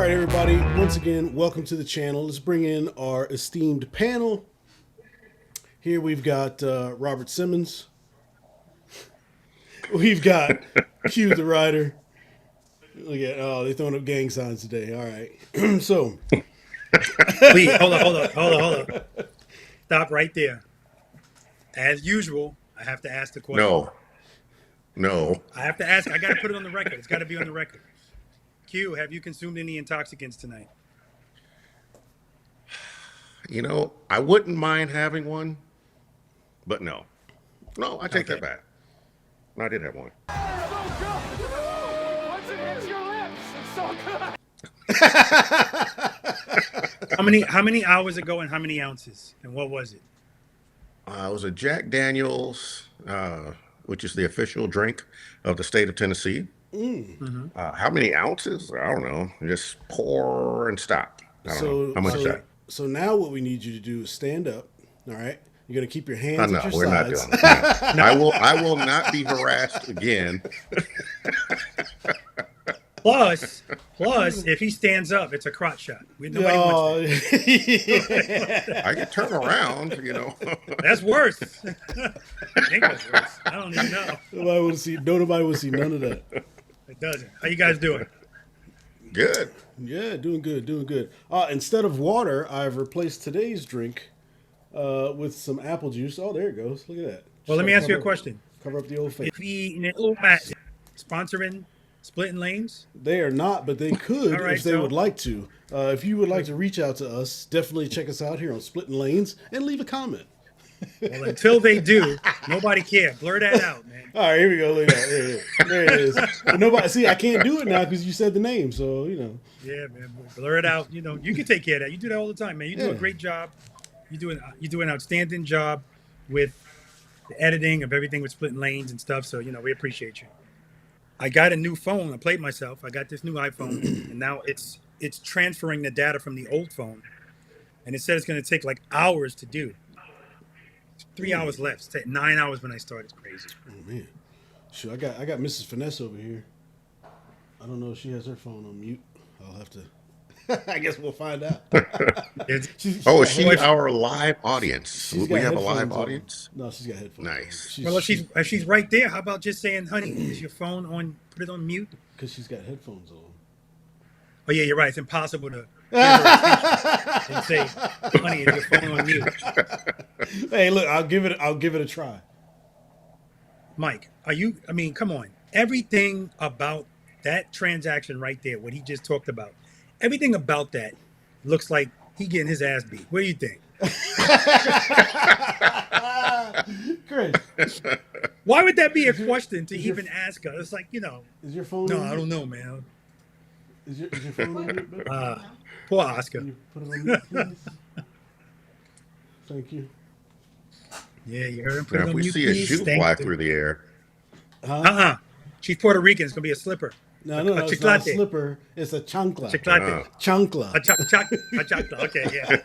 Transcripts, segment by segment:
right, everybody. Once again, welcome to the channel. Let's bring in our esteemed panel. Here we've got Robert Simmons. We've got Q the Rider. Look at they're throwing up gang signs today. All right, so Wait, hold on. Stop right there. As usual, I have to ask the question. No. I have to ask. I got to put it on the record. It's got to be on the record. Q, have you consumed any intoxicants tonight? You know, I wouldn't mind having one, but no. No, I take that back. No, I did have one. Once it hits your lips, it's so good. How many hours ago and how many ounces? And what was it? It was a Jack Daniels, which is the official drink of the state of Tennessee. How many ounces? I don't know. Just pour and stop. I don't know. How much is that? So now what we need you to do is stand up. All right, you're gonna keep your hands No, at your we're not sides. doing that. No. I will not be harassed again. Plus, if he stands up, it's a crotch shot. Nobody wants that. I can turn around, you know. That's worse. I think that's worse. I don't even know. Nobody will see. Nobody will see none of that. It doesn't. How you guys doing? Good. Yeah, doing good. Instead of water, I've replaced today's drink with some apple juice. Oh, there it goes. Look at that. Well, let me ask you a question. Cover up the old face. If he sponsoring Splitting Lanes, They are not, but they could All right, if they so- would like to. If you would like to reach out to us, definitely check us out here on Splitting Lanes and leave a comment. well, until they do, nobody care. Blur that out, man. All right, here we go. Look at that. There it is. But nobody, see, I can't do it now because you said the name. So, you know. Yeah, man. Blur it out. You know, you can take care of that. You do that all the time, man. You do a Yeah. great job. You do an outstanding job with the editing of everything with Splitting Lanes and stuff. So, you know, we appreciate you. I got a new phone. I played myself. I got this new iPhone, and now it's transferring the data from the old phone, and it said it's going to take like hours to do. 3 hours left. It's taking 9 hours when I start. It's crazy. Oh, man. Sure, I got Mrs. Finesse over here. I don't know if she has her phone on mute. I'll have to. I guess we'll find out. It's, She's Oh, got is she headphones- our live audience? she's We got have a live headphones on. audience? No, she's got headphones. Nice. well, if she's right there, how about just saying, "Honey, is your phone on? Put it on mute." Because she's got headphones on. Oh yeah, you're right. It's impossible to get her attention and say, "Honey, is your phone on mute?" Hey, look, I'll give it a try. Mike, I mean, come on. Everything about that transaction right there, what he just talked about, everything about that looks like he getting his ass beat. What do you think? Chris, Why would that be a question to even ask us? It's like, you know, is your phone? no, on I mute? don't know, man. Is your phone on mute, babe? Poor Oscar. Can you put it on mute, please? Thank you. Yeah, you heard him. Put Now, it if on we mute, see a please. shoe Thank fly you. through the air, She's Puerto Rican. It's gonna be a slipper. No, A it's not a chiclate. slipper. It's a chancla. Chiclate. Chancla. A chocolate. Okay, yeah.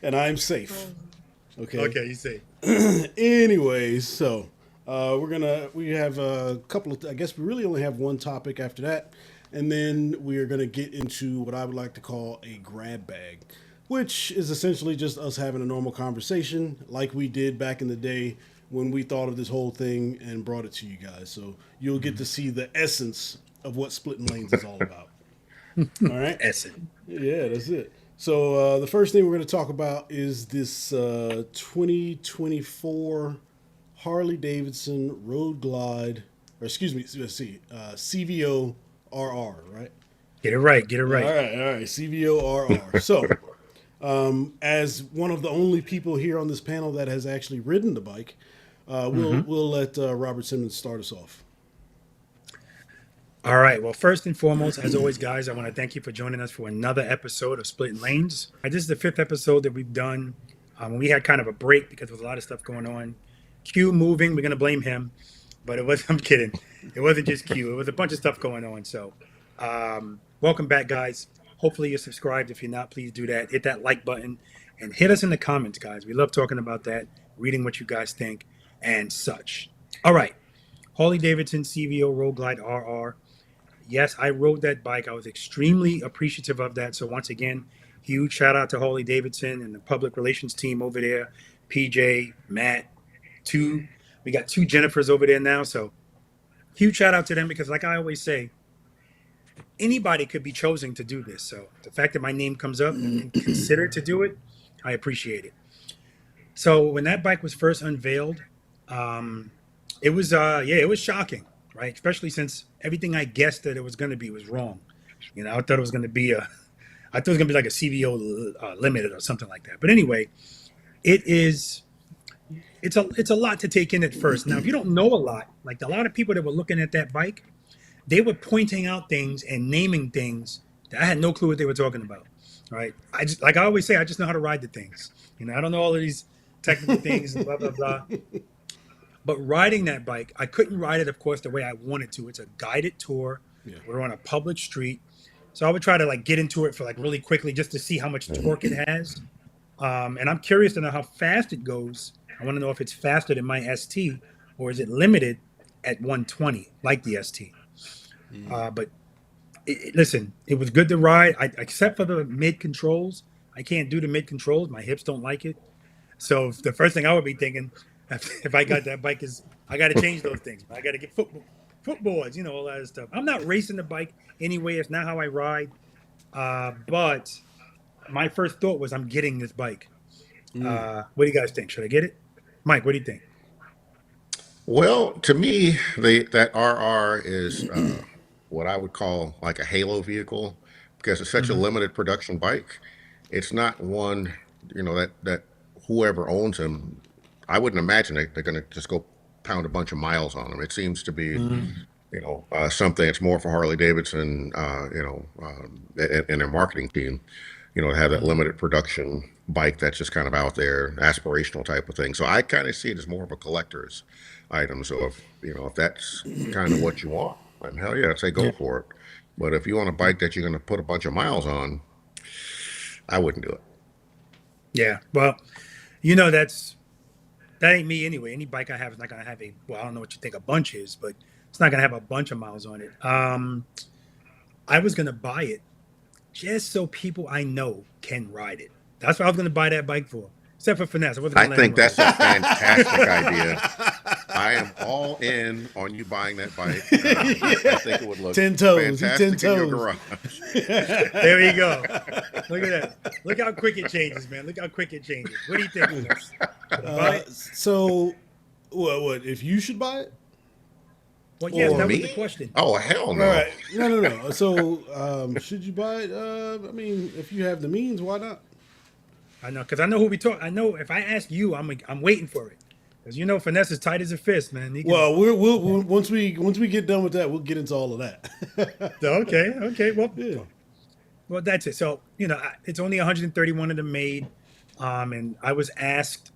And I'm safe. Okay. Okay, you say. Anyways, so we have a couple of, I guess we really only have one topic after that, and then we are gonna get into what I would like to call a grab bag, which is essentially just us having a normal conversation like we did back in the day when we thought of this whole thing and brought it to you guys. So you'll get to see the essence of what Splitting Lanes is all about. All right. Essence. Yeah, that's it. So the first thing we're going to talk about is this 2024 Harley Davidson Road Glide, or excuse me, let's see, CVO RR, right? Get it right. Get it right. All right, CVO RR. So, as one of the only people here on this panel that has actually ridden the bike, we'll let Robert Simmons start us off. All right. Well, first and foremost, as always, guys, I want to thank you for joining us for another episode of Splitting Lanes. This is the 5th episode that we've done. We had kind of a break because there was a lot of stuff going on. Q moving, we're going to blame him. But it was, I'm kidding. It wasn't just Q. It was a bunch of stuff going on. So welcome back, guys. Hopefully you're subscribed. If you're not, please do that. Hit that like button and hit us in the comments, guys. We love talking about that, reading what you guys think and such. All right. Harley Davidson CVO Road Glide RR. yes, I rode that bike. I was extremely appreciative of that. So once again, huge shout out to Harley Davidson and the public relations team over there, PJ, Matt, two. We got two Jennifers over there now. So huge shout out to them because, like I always say, anybody could be chosen to do this. So the fact that my name comes up and considered to do it, I appreciate it. So when that bike was first unveiled, it was it was shocking, right? Especially since everything I guessed that it was going to be was wrong. You know, I thought it was going to be I thought it was going to be like a CVO limited or something like that. But anyway, it's a lot to take in at first. Now, if you don't know a lot, like a lot of people that were looking at that bike, they were pointing out things and naming things that I had no clue what they were talking about. Right? I just, like I always say, I just know how to ride the things. You know, I don't know all of these technical things and blah blah blah. But riding that bike, I couldn't ride it, of course, the way I wanted to. It's a guided tour. Yeah. We're on a public street, so I would try to like get into it for like really quickly just to see how much torque it has. And I'm curious to know how fast it goes. I want to know if it's faster than my ST or is it limited at 120 like the ST. But listen, it was good to ride, except for the mid controls. I can't do the mid controls. My hips don't like it. So the first thing I would be thinking if I got that bike is I got to change those things. I got to get footboards, you know, all that stuff. I'm not racing the bike anyway. It's not how I ride. But my first thought was I'm getting this bike. What do you guys think? Should I get it? Mike, what do you think? Well, to me, that RR is what I would call like a halo vehicle because it's such a limited production bike. It's not one, that whoever owns them, I wouldn't imagine they're going to just go pound a bunch of miles on them. It seems to be, something that's more for Harley Davidson, and their marketing team, to have that limited production bike that's just kind of out there, aspirational type of thing. So I kind of see it as more of a collector's item. So if that's kind of what you want, then hell yeah, I'd say go for it. But if you want a bike that you're going to put a bunch of miles on, I wouldn't do it. Yeah, well, that ain't me anyway. Any bike I have is not gonna have I don't know what you think a bunch is, but it's not gonna have a bunch of miles on it. I was gonna buy it just so people I know can ride it. That's what I was gonna buy that bike for. Except for finesse. I think that's a fantastic idea. I am all in on you buying that bike. I think it would look 10 toes. fantastic 10 in your toes. garage. There you go. Look at that. Look how quick it changes, man. Look how quick it changes. What do you think, Finesse? Buy it? So, what? If you should buy it? Well, yes, Or that me? was the question. Oh, hell no. All right. No. So, should you buy it? I mean, if you have the means, why not? I know, because I know who we talk. I know if I ask you, I'm waiting for it. Because Finesse is tight as a fist, man. Well, we'll once we get done with that, we'll get into all of that. Okay. Well, Yeah. well, that's it. So it's only 131 of them made, and I was asked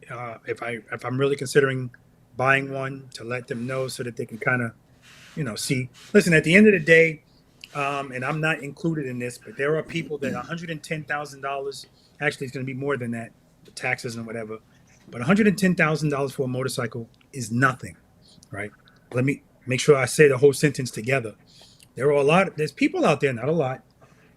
if I'm really considering buying one to let them know so that they can kind of, see. Listen, at the end of the day, and I'm not included in this, but there are people that $110,000. Actually, it's going to be more than that, the taxes and whatever. But $110,000 for a motorcycle is nothing, right? Let me make sure I say the whole sentence together. There's people out there, not a lot.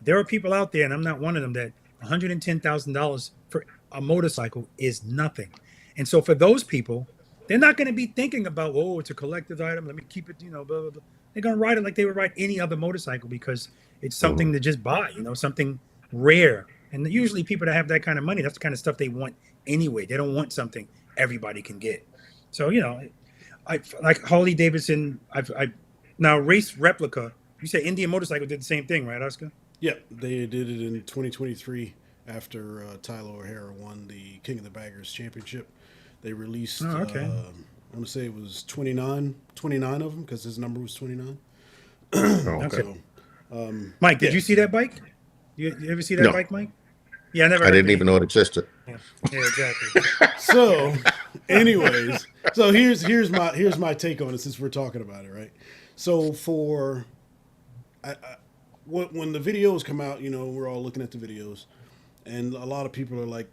There are people out there, and I'm not one of them, that $110,000 for a motorcycle is nothing. And so for those people, they're not going to be thinking about, oh, it's a collector's item. Let me keep it, blah, blah, blah. They're going to ride it like they would ride any other motorcycle because it's something to just buy, something rare. And usually people that have that kind of money, that's the kind of stuff they want anyway. They don't want something everybody can get. So, I like Harley Davidson. I now Race Replica. You say Indian Motorcycle did the same thing, right, Oscar? Yeah, they did it in 2023 after Tyler O'Hara won the King of the Baggers championship. They released, Oh, okay. I want to say it was 29 of them because his number was 29. Oh, okay. So, Mike, did yeah. you see that bike? You ever see that No. bike, Mike? Yeah, I never. I heard didn't of even know it existed. Yeah, exactly. So, anyways, so here's my take on it since we're talking about it, right? So when the videos come out, we're all looking at the videos, and a lot of people are like,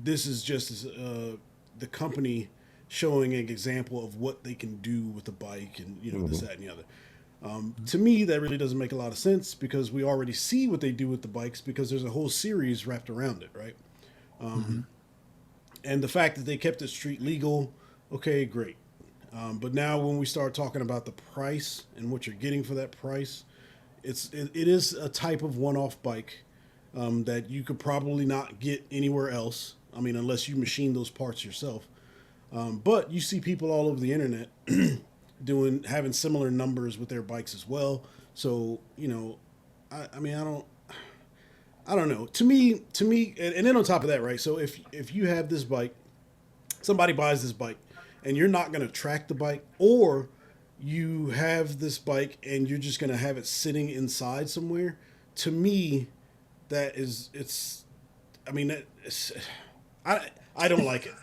this is just the company showing an example of what they can do with the bike, and this, that, and the other. To me, that really doesn't make a lot of sense because we already see what they do with the bikes because there's a whole series wrapped around it, right? And the fact that they kept it street legal, okay, great. But now when we start talking about the price and what you're getting for that price, it is a type of one-off bike that you could probably not get anywhere else. I mean, unless you machine those parts yourself. But you see people all over the internet having similar numbers with their bikes as well. So I mean, I don't know. To me, and then on top of that, right? So if you have this bike, somebody buys this bike, and you're not going to track the bike, or you have this bike and you're just going to have it sitting inside somewhere. To me, I mean, I don't like it.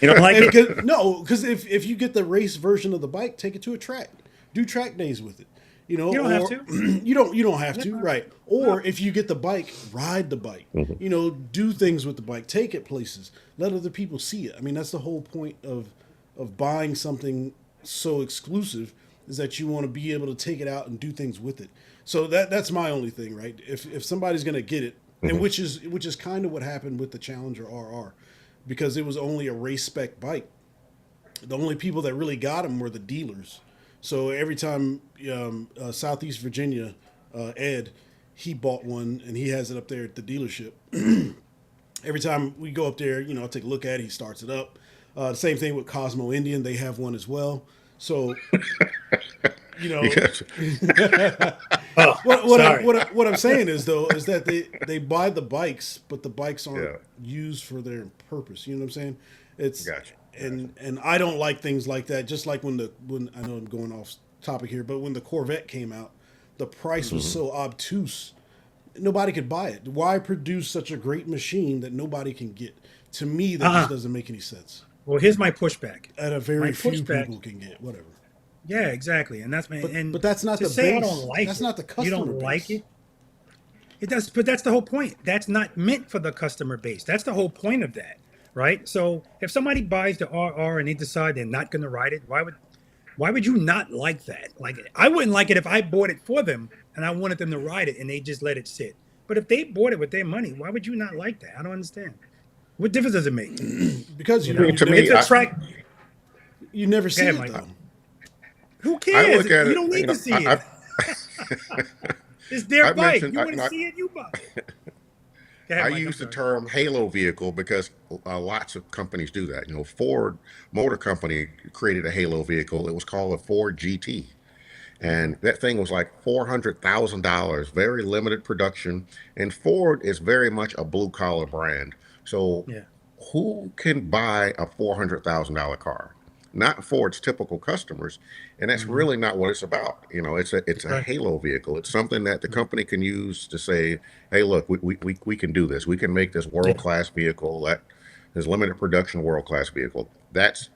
You don't like it? No, because if you get the race version of the bike, take it to a track, do track days with it. You don't have to. You don't have to, right? Or if you get the bike, ride the bike. Do things with the bike, take it places, let other people see it. I mean, that's the whole point of buying something so exclusive, is that you want to be able to take it out and do things with it. So that's my only thing, right? If somebody's going to get it, and which is kind of what happened with the Challenger RR, because it was only a race spec bike. The only people that really got them were the dealers. So every time Southeast Virginia, Ed, he bought one and he has it up there at the dealership. Every time we go up there, I'll take a look at it. He starts it up. The same thing with Cosmo Indian. They have one as well. So, Yes. what I'm saying is that they buy the bikes, but the bikes aren't used for their purpose. You know what I'm saying? It's Gotcha. And I don't like things like that. Just like when I know I'm going off topic here, but when the Corvette came out, the price was so obtuse, nobody could buy it. Why produce such a great machine that nobody can get? To me, that just doesn't make any sense. Well, here's my pushback. At a very few people can get whatever. Yeah, exactly, and that's But that's not to the say base. I don't like That's it. not the customer You don't base. like it. It does, but that's the whole point. That's not meant for the customer base. That's the whole point of that, right? So if somebody buys the RR and they decide they're not going to ride it, why would you not like that? Like, I wouldn't like it if I bought it for them and I wanted them to ride it and they just let it sit. But if they bought it with their money, why would you not like that? I don't understand. What difference does it make? Because To me, It's a track. you never see ahead, it Mike. though. Who I cares? look at You it. don't need to see I, it. It's their I bike. mentioned- You want I- to see it, you buy it. Go ahead, I Mike, I'm use the sorry. term halo vehicle because lots of companies do that. Ford Motor Company created a halo vehicle. It was called a Ford GT. And that thing was like $400,000, very limited production. And Ford is very much a blue collar brand. So Yeah. who can buy a $400,000 car? Not Ford's typical customers. And that's really not what it's about. It's a Right. halo vehicle. It's something that the company can use to say, hey, look, we can do this. We can make this world-class vehicle that is limited production world-class vehicle. That's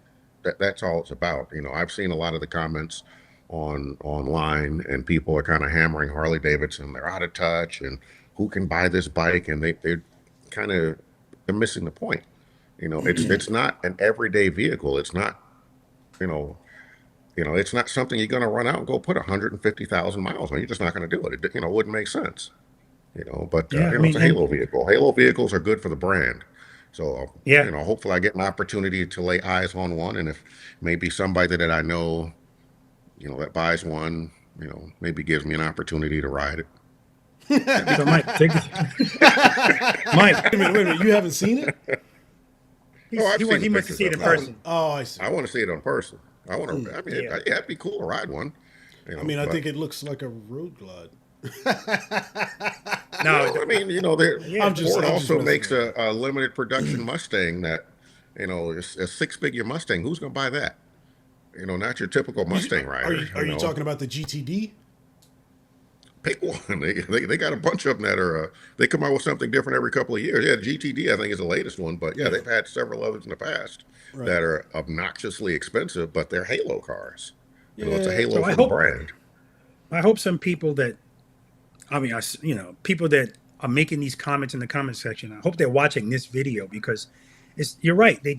all it's about. I've seen a lot of the comments online, and people are kind of hammering Harley Davidson. They're out of touch, and who can buy this bike? And they're kind of they're missing the point. It's not an everyday vehicle. It's not, it's not something you're going to run out and go put 150,000 miles on. You're just not going to do it. It wouldn't make sense. But Yeah, I it's mean, a halo vehicle. Halo vehicles are good for the brand. So Yeah. hopefully I get an opportunity to lay eyes on one, and if maybe somebody that I know, that buys one, maybe gives me an opportunity to ride it. So Mike, Mike, Wait a minute. You haven't seen it? I've he seen the must have seen it in pictures of person. Oh, I see. I want to see it in person. I want to. I mean, Yeah. it'd be cool to ride one. I mean, I but- think it looks like a road glide. No, I mean, Yeah, I'm just Ford also messing makes with a limited production Mustang that, is a six-figure Mustang. Who's going to buy that? Not your typical Mustang rider. Are you talking about the GTD? Pick one. They got a bunch of them that are. They come out with something different every couple of years. Yeah, GTD I think is the latest one, but yeah, they've had several others in the past Right. that are obnoxiously expensive, but they're halo cars. It's a Yeah. halo So for I the hope- brand. I hope some people that, people that are making these comments in the comment section, I hope they're watching this video, because you're right. They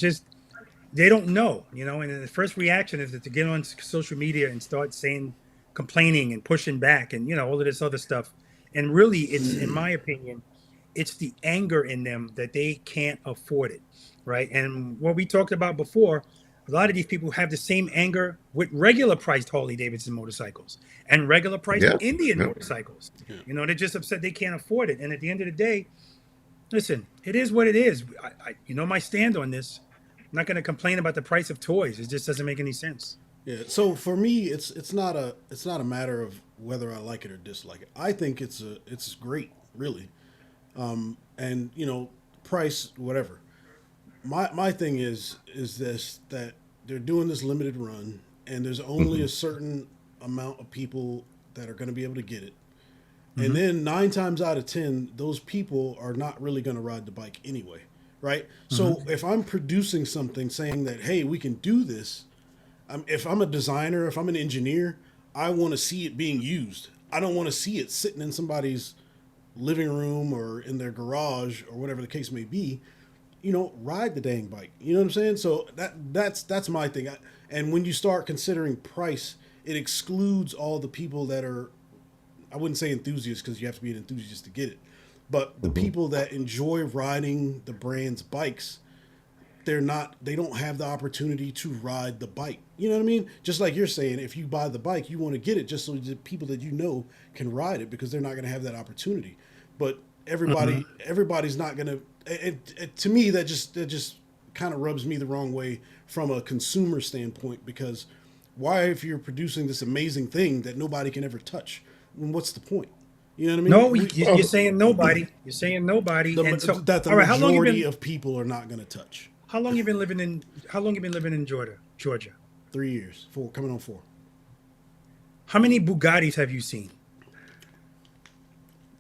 don't know, and the first reaction is to get on social media and start saying complaining and pushing back and all of this other stuff. And really, it's in my opinion, it's the anger in them that they can't afford it, right? And what we talked about before, a lot of these people have the same anger with regular priced Harley Davidson motorcycles and regular priced Yeah. Indian Yeah. motorcycles. They're just upset they can't afford it. And at the end of the day, listen, it is what it is. My stand on this. I'm not going to complain about the price of toys. It just doesn't make any sense. Yeah. So for me, it's not a matter of whether I like it or dislike it. I think it's great, really. And price, whatever. My thing is this, that they're doing this limited run, and there's only a certain amount of people that are going to be able to get it. And then 9 times out of 10, those people are not really going to ride the bike anyway, right? So if I'm producing something saying that, hey, we can do this, if I'm a designer, if I'm an engineer, I want to see it being used. I don't want to see it sitting in somebody's living room or in their garage or whatever the case may be. Ride the dang bike. You know what I'm saying? So that's my thing. And when you start considering price, it excludes all the people that are, I wouldn't say enthusiasts because you have to be an enthusiast to get it, but the people that enjoy riding the brand's bikes, they don't have the opportunity to ride the bike. You know what I mean? Just like you're saying, if you buy the bike, you want to get it just so the people that can ride it, because they're not going to have that opportunity. But everybody's not going to. To me, that just kind of rubs me the wrong way from a consumer standpoint, because why, if you're producing this amazing thing that nobody can ever touch, what's the point? You know what I mean? No, you're saying nobody. You're saying nobody. That the all right, how long you majority been? of people are not going to touch. How long you been living in? How long you been living in Georgia? 3 years, 4, coming on 4. How many Bugattis have you seen?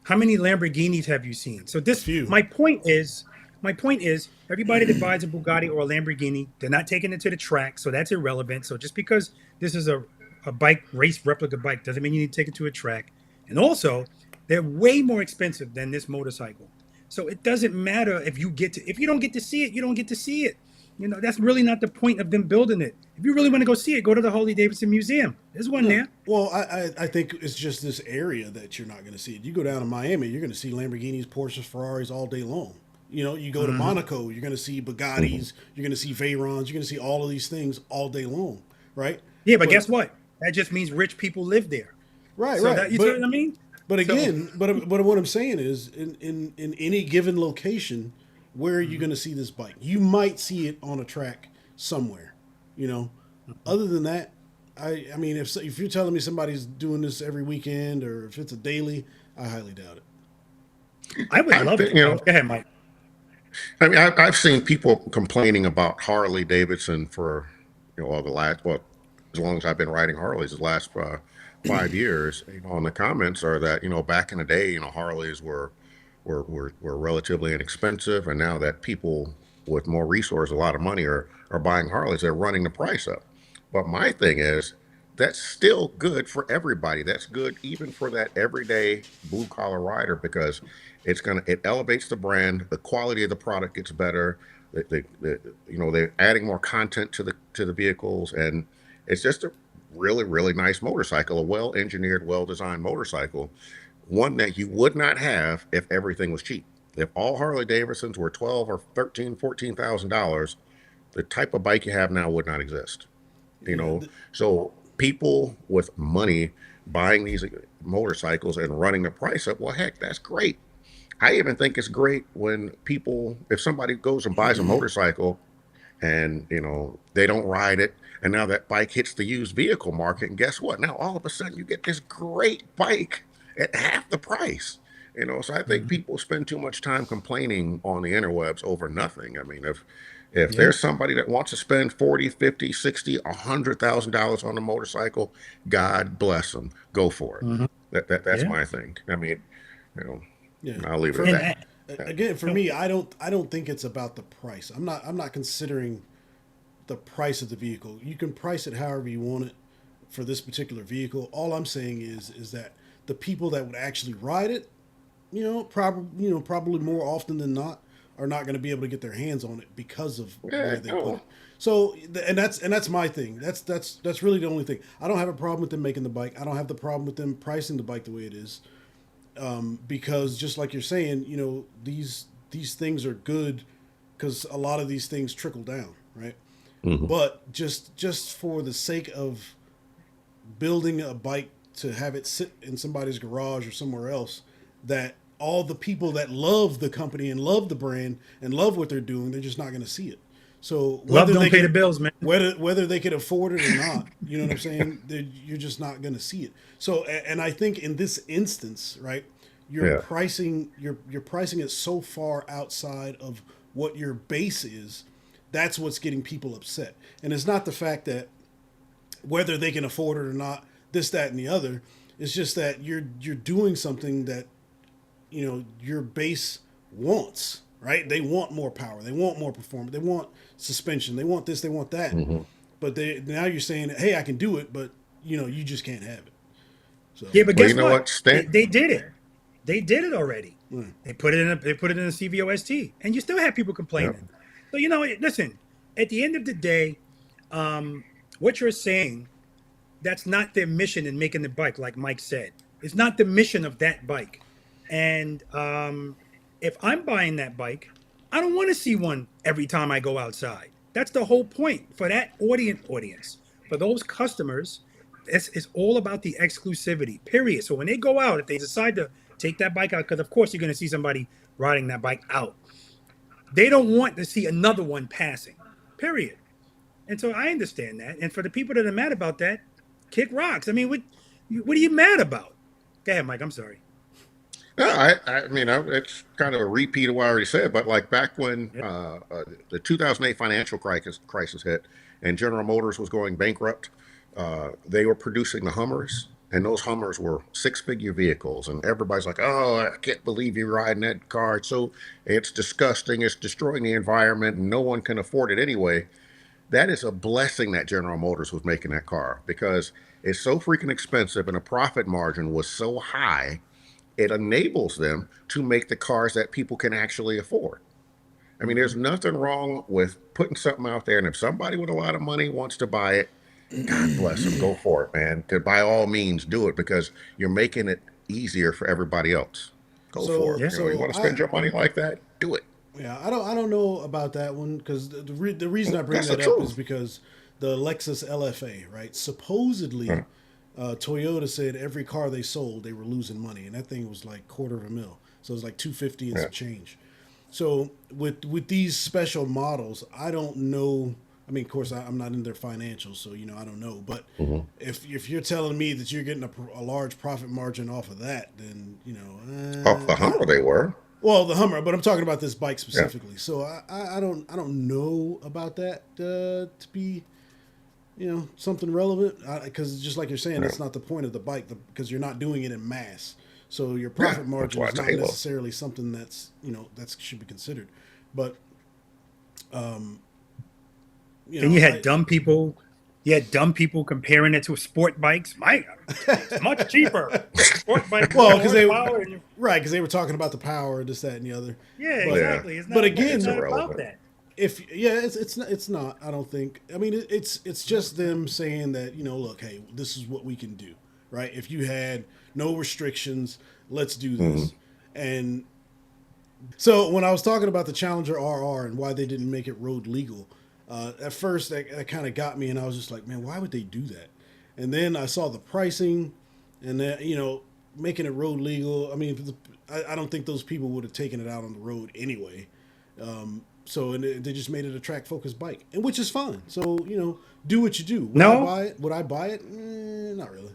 How many Lamborghinis have you seen? So Few. my point is, everybody that buys a Bugatti or a Lamborghini, they're not taking it to the track, so that's irrelevant. So just because this is a bike, race replica bike, doesn't mean you need to take it to a track. And also, they're way more expensive than this motorcycle. So it doesn't matter if you don't get to see it, you don't get to see it. That's really not the point of them building it. If you really want to go see it, go to the Harley Davidson Museum. There's one there. Well, I think it's just this area that you're not going to see it. You go down to Miami, you're going to see Lamborghinis, Porsches, Ferraris all day long. You go to Monaco, you're going to see Bugattis, you're going to see Veyrons, you're going to see all of these things all day long, right? Yeah, but guess what? That just means rich people live there. Right, So right. you see what I mean? But again, but what I'm saying is, in any given location, where are you going to see this bike? You might see it on a track somewhere, Other than that, I mean, if you're telling me somebody's doing this every weekend or if it's a daily, I highly doubt it. I would love it. Go ahead, Mike. I mean, I've seen people complaining about Harley Davidson for, as long as I've been riding Harleys, the last 5 years. And the comments are that, back in the day, Harleys were relatively inexpensive, and now that people with more resources, a lot of money, are buying Harleys, they're running the price up. But my thing is, that's still good for everybody. That's good even for that everyday blue collar rider, because it elevates the brand, the quality of the product gets better. They're adding more content to the vehicles, and it's just a really, really nice motorcycle, a well engineered, well designed motorcycle, one that you would not have if everything was cheap. If all Harley Davidsons were $12 or $14,000, the type of bike you have now would not exist. So people with money buying these motorcycles and running the price up, well, heck, that's great. I even think it's great when if somebody goes and buys a motorcycle and, they don't ride it, and now that bike hits the used vehicle market, and guess what? Now all of a sudden you get this great bike at half the price. So I think people spend too much time complaining on the interwebs over nothing. I mean, if there's somebody that wants to spend 40, 50, 60, $100,000 on a motorcycle, God bless them. Go for it. That's my thing. I mean, I'll leave it at that. Again, for me, I don't think it's about the price. I'm not considering the price of the vehicle. You can price it however you want it for this particular vehicle. All I'm saying is that the people that would actually ride it, probably more often than not, are not going to be able to get their hands on it because of where they put it. So, and that's my thing. That's really the only thing. I don't have a problem with them making the bike. I don't have the problem with them pricing the bike the way it is, because just like you're saying, these things are good because a lot of these things trickle down, right? But just for the sake of building a bike to have it sit in somebody's garage or somewhere else, that all the people that love the company and love the brand and love what they're doing, they're just not going to see it. So Love don't pay the bills, man. whether they can afford it or not, you know what I'm saying? You're just not going to see it. So, and I think in this instance, right, you're pricing it so far outside of what your base is. That's what's getting people upset. And it's not the fact that whether they can afford it or not, this, that, and the other. It's just that you're doing something that your base wants. Right? They want more power. They want more performance. They want suspension. They want this. They want that. But now you're saying, "Hey, I can do it," but you just can't have it. So, Yeah, but guess what? Stan? They did it. They did it already. They put it in a CVOST, and you still have people complaining. So listen. At the end of the day, what you're saying, that's not their mission in making the bike. Like Mike said, it's not the mission of that bike. And if I'm buying that bike, I don't want to see one every time I go outside. That's the whole point for that audience. For those customers, it's all about the exclusivity, period. So when they go out, if they decide to take that bike out, because of course you're going to see somebody riding that bike out, they don't want to see another one passing, period. And so I understand that. And for the people that are mad about that, kick rocks. I mean, what are you mad about? Go ahead, Mike. I'm sorry. No, I mean, it's kind of a repeat of what I already said, but like back when the 2008 financial crisis hit and General Motors was going bankrupt, they were producing the Hummers, and those Hummers were six-figure vehicles, and everybody's like, "Oh, I can't believe you're riding that car. It's disgusting. It's destroying the environment, and no one can afford it anyway." That is a blessing that General Motors was making that car because it's so freaking expensive, and the profit margin was so high. It enables them to make the cars that people can actually afford. I mean, there's nothing wrong with putting something out there, and if somebody with a lot of money wants to buy it, God bless them, go for it, man. By all means, do it because you're making it easier for everybody else. Go for it. So you want to spend your money like that? Do it. Yeah, I don't know about that one because the reason I bring That's that the up truth. is because the Lexus LFA, right? Supposedly, Toyota said every car they sold, they were losing money, and that thing was like $250,000. So it was like $250 and some change. So with these special models, I don't know. I mean, of course, I'm not in their financials, so I don't know. But if you're telling me that you're getting a large profit margin off of that, then Off the Hummer, they were. Well, the Hummer, but I'm talking about this bike specifically. So I don't know about that to be something relevant because just like you're saying, that's not the point of the bike because you're not doing it in mass. So your profit margin is not necessarily something that's that should be considered. But Then you had dumb people. You had dumb people comparing it to sport bikes. It's much cheaper. Sport bike. Well, because they were talking about the power, this, that, and the other. Yeah, exactly. It's not, but again, it's not about that. It's not. I don't think. I mean, it's just them saying that look, hey, this is what we can do, right? If you had no restrictions, let's do this. And so when I was talking about the Challenger RR and why they didn't make it road legal, at first that kind of got me, and I was just like, man, why would they do that? And then I saw the pricing, and then making it road legal. I mean, I don't think those people would have taken it out on the road anyway. So they just made it a track focused bike, and which is fine. So do what you do. Would I buy it? Not really.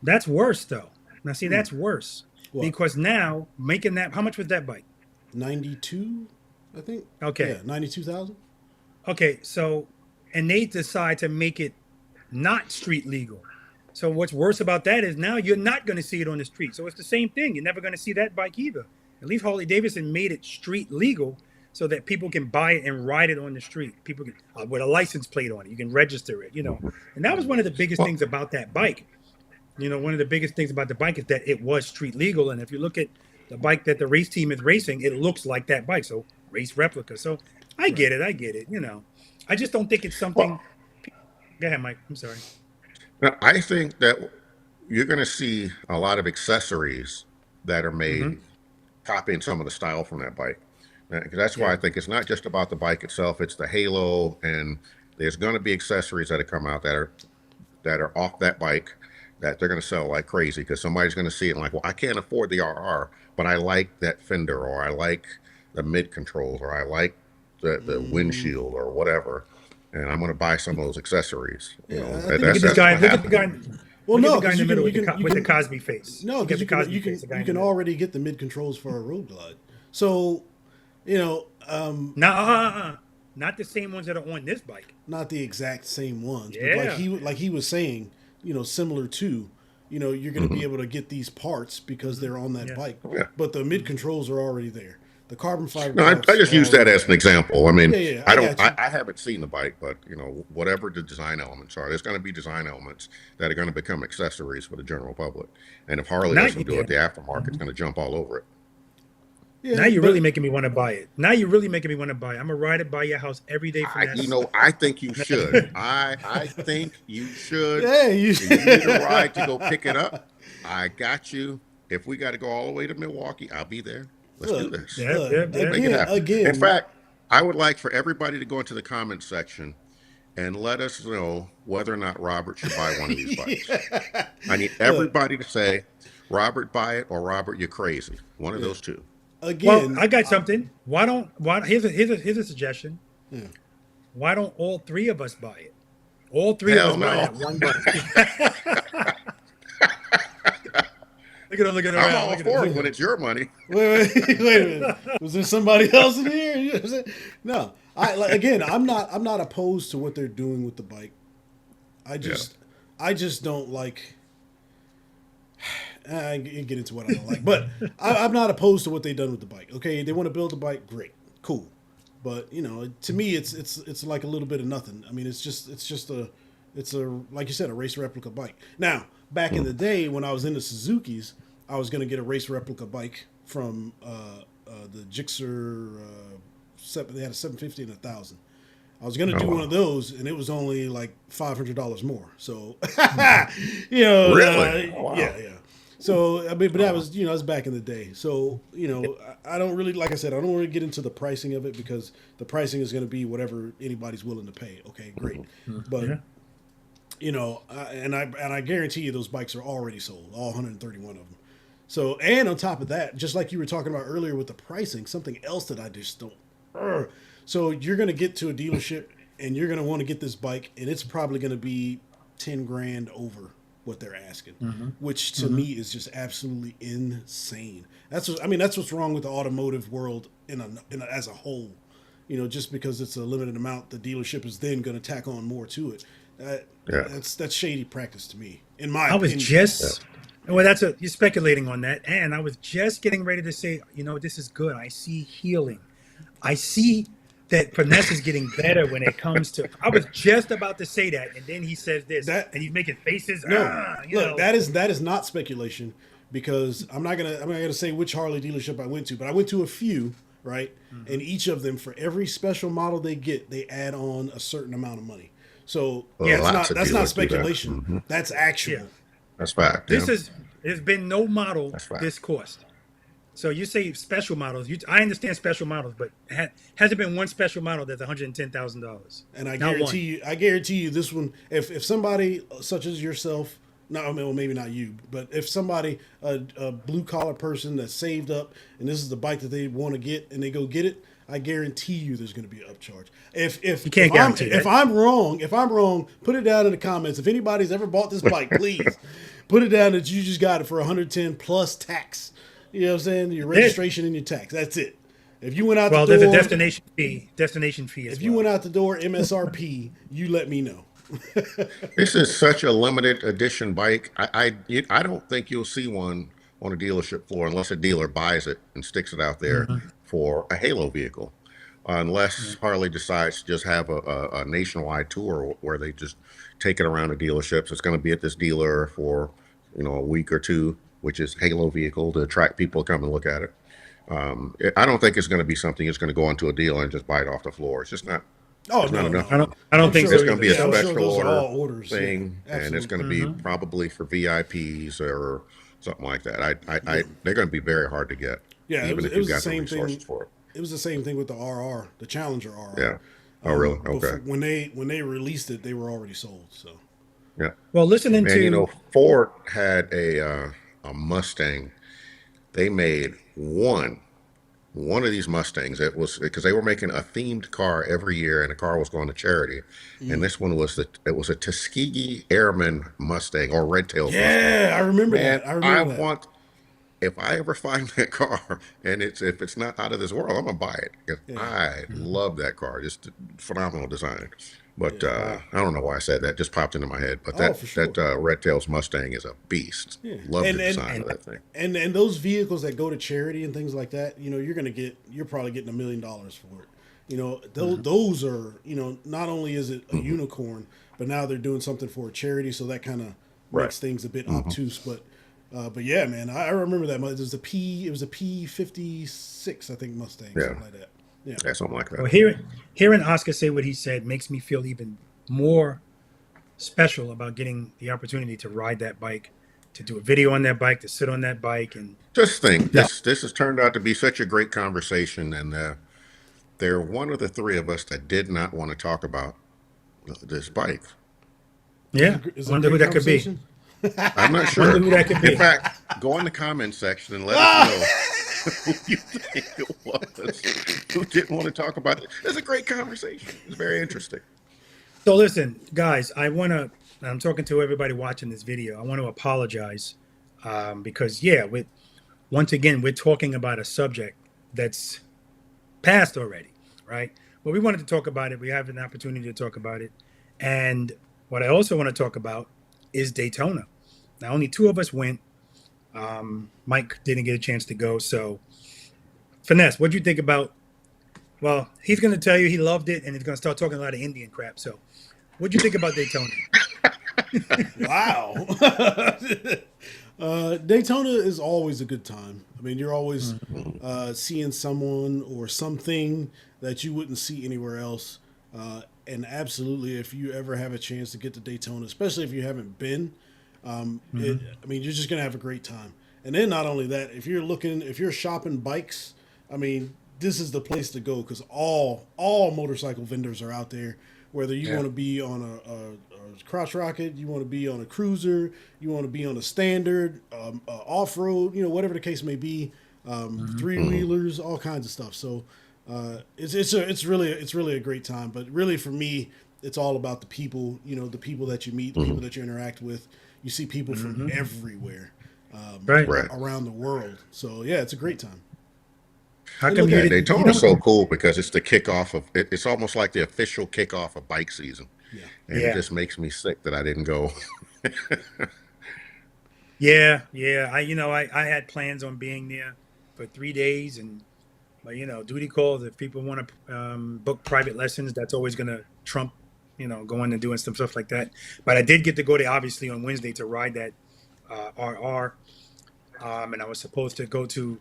That's worse though. Now see, that's worse because now making that. How much was that bike? 92, I think. Okay. Yeah, 92,000. Okay, so and they decide to make it not street legal. So what's worse about that is now you're not going to see it on the street. So it's the same thing. You're never going to see that bike either. At least Harley Davidson made it street legal so that people can buy it and ride it on the street. People can with a license plate on it. You can register it, And that was one of the biggest things about that bike. One of the biggest things about the bike is that it was street legal. And if you look at the bike that the race team is racing, it looks like that bike. So race replica. So I get it. I just don't think it's something. Go ahead, Mike. I'm sorry. Now, I think that you're going to see a lot of accessories that are Hmm. made copying some of the style from that bike. 'Cause that's why Yeah. I think it's not just about the bike itself; it's the halo, and there's going to be accessories that have come out that are off that bike that they're going to sell like crazy because somebody's going to see it and like, well, I can't afford the RR, but I like that fender, or I like the mid controls, or I like the Mm, windshield, or whatever, and I'm going to buy some of those accessories. You yeah, know, I think Look at this that's guy. what Look at the happened. guy. well, Look at no, the guy in because the you can middle you with the can you with the can Cosby face. no, Look at because the Cosby face. The guy you in the can middle. already get the mid controls for a Road Glide. So, you know, Now, not the same ones that are on this bike. not the exact same ones, but Yeah. like he was saying, similar to, you're going to be Hmm. able to get these parts because they're on that Yeah. bike, Yeah. but the mid controls are already there. The carbon fiber No, I parts just are use already that as there. an example. I mean, Yeah, yeah, I got you. I haven't seen the bike, but whatever the design elements are, there's going to be design elements that are going to become accessories for the general public. And if Harley Now, lets them do yeah. it, the aftermarket's going to jump all over it. Now Yeah, you're really but making me want to buy it. Now you're really making me want to buy it. I'm gonna ride it by your house every day from this. I think you should. I think you should. yeah, you. If you need a ride to go pick it up, I got you. If we got to go all the way to Milwaukee, I'll be there. Let's do look, this. Yeah, look yeah, yeah. Make it again, happen. In again. fact, I would like for everybody to go into the comment section and let us know whether or not Robert should buy one of these bikes. I need Look, everybody to say, Robert, buy it, or Robert, you're crazy. One of yeah, those two. Well, again. I got something. Why here's a suggestion. Yeah. Why don't all three of us buy it? All three of us Hell buy no. that one bike. Look at him looking I'm around. all Look at for it him. when it's your money. Wait a minute. Was there somebody else in here? You know what I'm saying? No, again, I'm not opposed to what they're doing with the bike. I Yeah. just, I just don't like. I can get into what I don't like, but I'm not opposed to what they've done with the bike. Okay, they want to build a bike, great, cool, but to me, it's like a little bit of nothing. I mean, it's a like you said, a race replica bike. Now, back in Hmm. the day when I was into Suzuki's, I was going to get a race replica bike from the Gixxer. They had a 750 and a 1,000. I was gonna Oh, do one of wow. those, and it was only like $500 more. So, Really? Oh, yeah, wow. yeah. So I mean, but that Oh, was that was back in the day. So I don't really, like I said, I don't want to get into the pricing of it because the pricing is going to be whatever anybody's willing to pay. Okay, great, but Yeah. and I guarantee you those bikes are already sold, all 131 of them. So, and on top of that, just like you were talking about earlier with the pricing, something else that I just don't. Ugh. So you're going to get to a dealership and you're going to want to get this bike, and it's probably going to be 10 grand over what they're asking, which to me is just absolutely insane. That's what's wrong with the automotive world as a whole. Just because it's a limited amount, the dealership is then going to tack on more to it. That, yeah. that's shady practice to me, in my I was opinion. Yeah. just well, you're speculating on that, and I was just getting ready to say, this is good. I see healing. I see that finesse is getting better when it comes to. I was just about to say that, and then he says this, That and he's making faces. No, look, that is not speculation because I'm not gonna say which Harley dealership I went to, but I went to a few, right? And each of them, for every special model they get, they add on a certain amount of money. So Well, Yeah, lots of that's not dealers do that. speculation. Hmm. That's yeah. actual. That's fact. Yeah. This is. There's been no model That's fact. this cost. So you say special models. I understand special models, but hasn't been one special model that's $110,000. And I Not one. guarantee you this one, if somebody such as yourself, no, I mean, well, maybe not you, but if somebody, a blue collar person that's saved up and this is the bike that they want to get and they go get it, I guarantee you there's going to be an upcharge. You can't guarantee that. If I'm wrong, put it down in the comments. If anybody's ever bought this bike, please put it down that you just got it for 110 plus tax. You know what I'm saying? Your registration and your tax. That's it. If you went out Well, the there's a door, destination fee as if you well. went out the door MSRP, you let me know. This is such a limited edition bike. I don't think you'll see one on a dealership floor unless a dealer buys it and sticks it out there Mhm. for a Halo vehicle. Yeah. Unless Harley decides to just have a nationwide tour where they just take it around the dealerships. It's going to be at this dealer for a week or two, which is Halo vehicle to attract people to come and look at it. I don't think it's going to be something that's going to go into a dealer and just buy it off the floor. It's just not. Oh There's not no, enough no. of them. I don't I'm think sure. so It's going to be a either. Yeah, I'm So sure special those are order all orders. Yeah, thing, and it's going to absolutely. be probably for VIPs or something like that. Yeah, They're going to be very hard to get, yeah. even if It you've was the got the same resources thing. for it. It was the same thing with the RR, the Challenger RR. Yeah. Oh, really? Before Okay. when they released it, they were already sold. So Yeah. well, listening Man, you to know, Ford had a Mustang. They made one of these Mustangs. It was because they were making a themed car every year, and the car was going to charity. And this one was it was a Tuskegee Airman Mustang or Red Tails Mustang. yeah, I remember Man, that. I I remember that. want if I ever find that car and if it's not out of this world, I'm gonna buy it. 'Cause Yeah, I love that car. Just phenomenal design. But yeah. wow. I don't know why I said that. Just popped into my head. But Oh, for sure. that Red Tails Mustang is a beast. Yeah, Love the and and design of And that thing. and those vehicles that go to charity and things like that, you're probably getting $1 million for it. Those are, not only is it a unicorn, but now they're doing something for a charity, so that kind of Right. makes things a bit obtuse. But yeah, man, I remember that. It was a P56, I think, Mustang, Yeah. something like that. Yeah, Yeah, something like well, that. hearing Oscar say what he said makes me feel even more special about getting the opportunity to ride that bike, to do a video on that bike, to sit on that bike, and Just think, yeah, this has turned out to be such a great conversation, and they're one of the three of us that did not want to talk about this bike. yeah. is I it a wonder who great that could be. conversation? I'm not Wonder sure. who that could In be. fact, go in the comments section and let us know who you think it was who didn't want to talk about it. It's a great conversation. It's very interesting. So listen, guys, I'm talking to everybody watching this video. I want to apologize because yeah, once again we're talking about a subject that's passed already, right? But we wanted to talk about it. We have an opportunity to talk about it, and what I also want to talk about is Daytona. Now, only two of us went. Mike didn't get a chance to go. So, Finesse, what do you think about? Well, he's going to tell you he loved it, and he's going to start talking a lot of Indian crap. So, what do you think about Daytona? Wow. Daytona is always a good time. I mean, you're always seeing someone or something that you wouldn't see anywhere else. And absolutely, if you ever have a chance to get to Daytona, especially if you haven't been, you're just going to have a great time. And then not only that, if you're shopping bikes, I mean, this is the place to go because all motorcycle vendors are out there. Whether you want to be on a crotch rocket, you want to be on a cruiser, you want to be on a standard, off road, whatever the case may be, three wheelers, all kinds of stuff. So it's really a great time. But really for me, it's all about the people. The people that you meet, the people that you interact with. You see people from everywhere, Right? Right. around the world. So yeah, it's a great time. How And come look you at Yeah, didn't? Daytona's so cool because it's the kickoff of it's almost like the official kickoff of bike season. Yeah. And it Yeah, just makes me sick that I didn't go. yeah. I had plans on being there for 3 days, but duty calls. If people want to book private lessons, that's always going to trump, going and doing some stuff like that. But I did get to go there obviously on Wednesday to ride that RR, and I was supposed to go to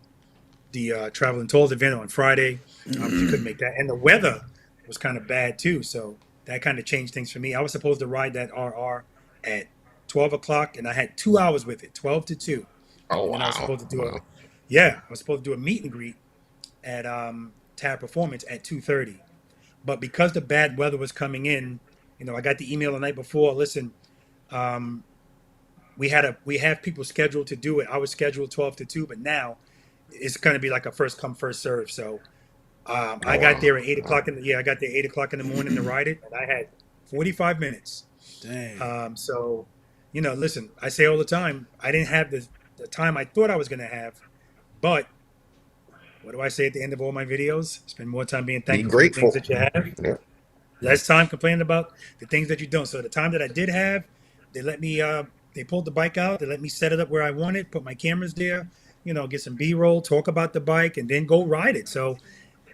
the Traveling Tolls event on Friday. Obviously couldn't make that, and the weather was kind of bad too, so that kind of changed things for me. I was supposed to ride that RR at 12 o'clock, and I had 2 hours with it, 12 to 2, Oh and then I was wow. supposed to do Wow. I was supposed to do a meet and greet at Tab Performance at 2:30. But because the bad weather was coming in, I got the email the night before. Listen, um, we have people scheduled to do it. I was scheduled 12 to 2, but now it's going to be like a first come first serve. So I Oh got wow. there at 8 o'clock I got there 8 o'clock in the morning to ride it, and I had 45 minutes. Dang. So listen, I say all the time, I didn't have the time I thought I was going to have, but what do I say at the end of all my videos? Spend more time being Be thankful for the things grateful. that you have, Yeah. less time complaining about the things that you don't. So the time that I did have, they let me they pulled the bike out, they let me set it up where I wanted, put my cameras there, get some B-roll, talk about the bike, and then go ride it. So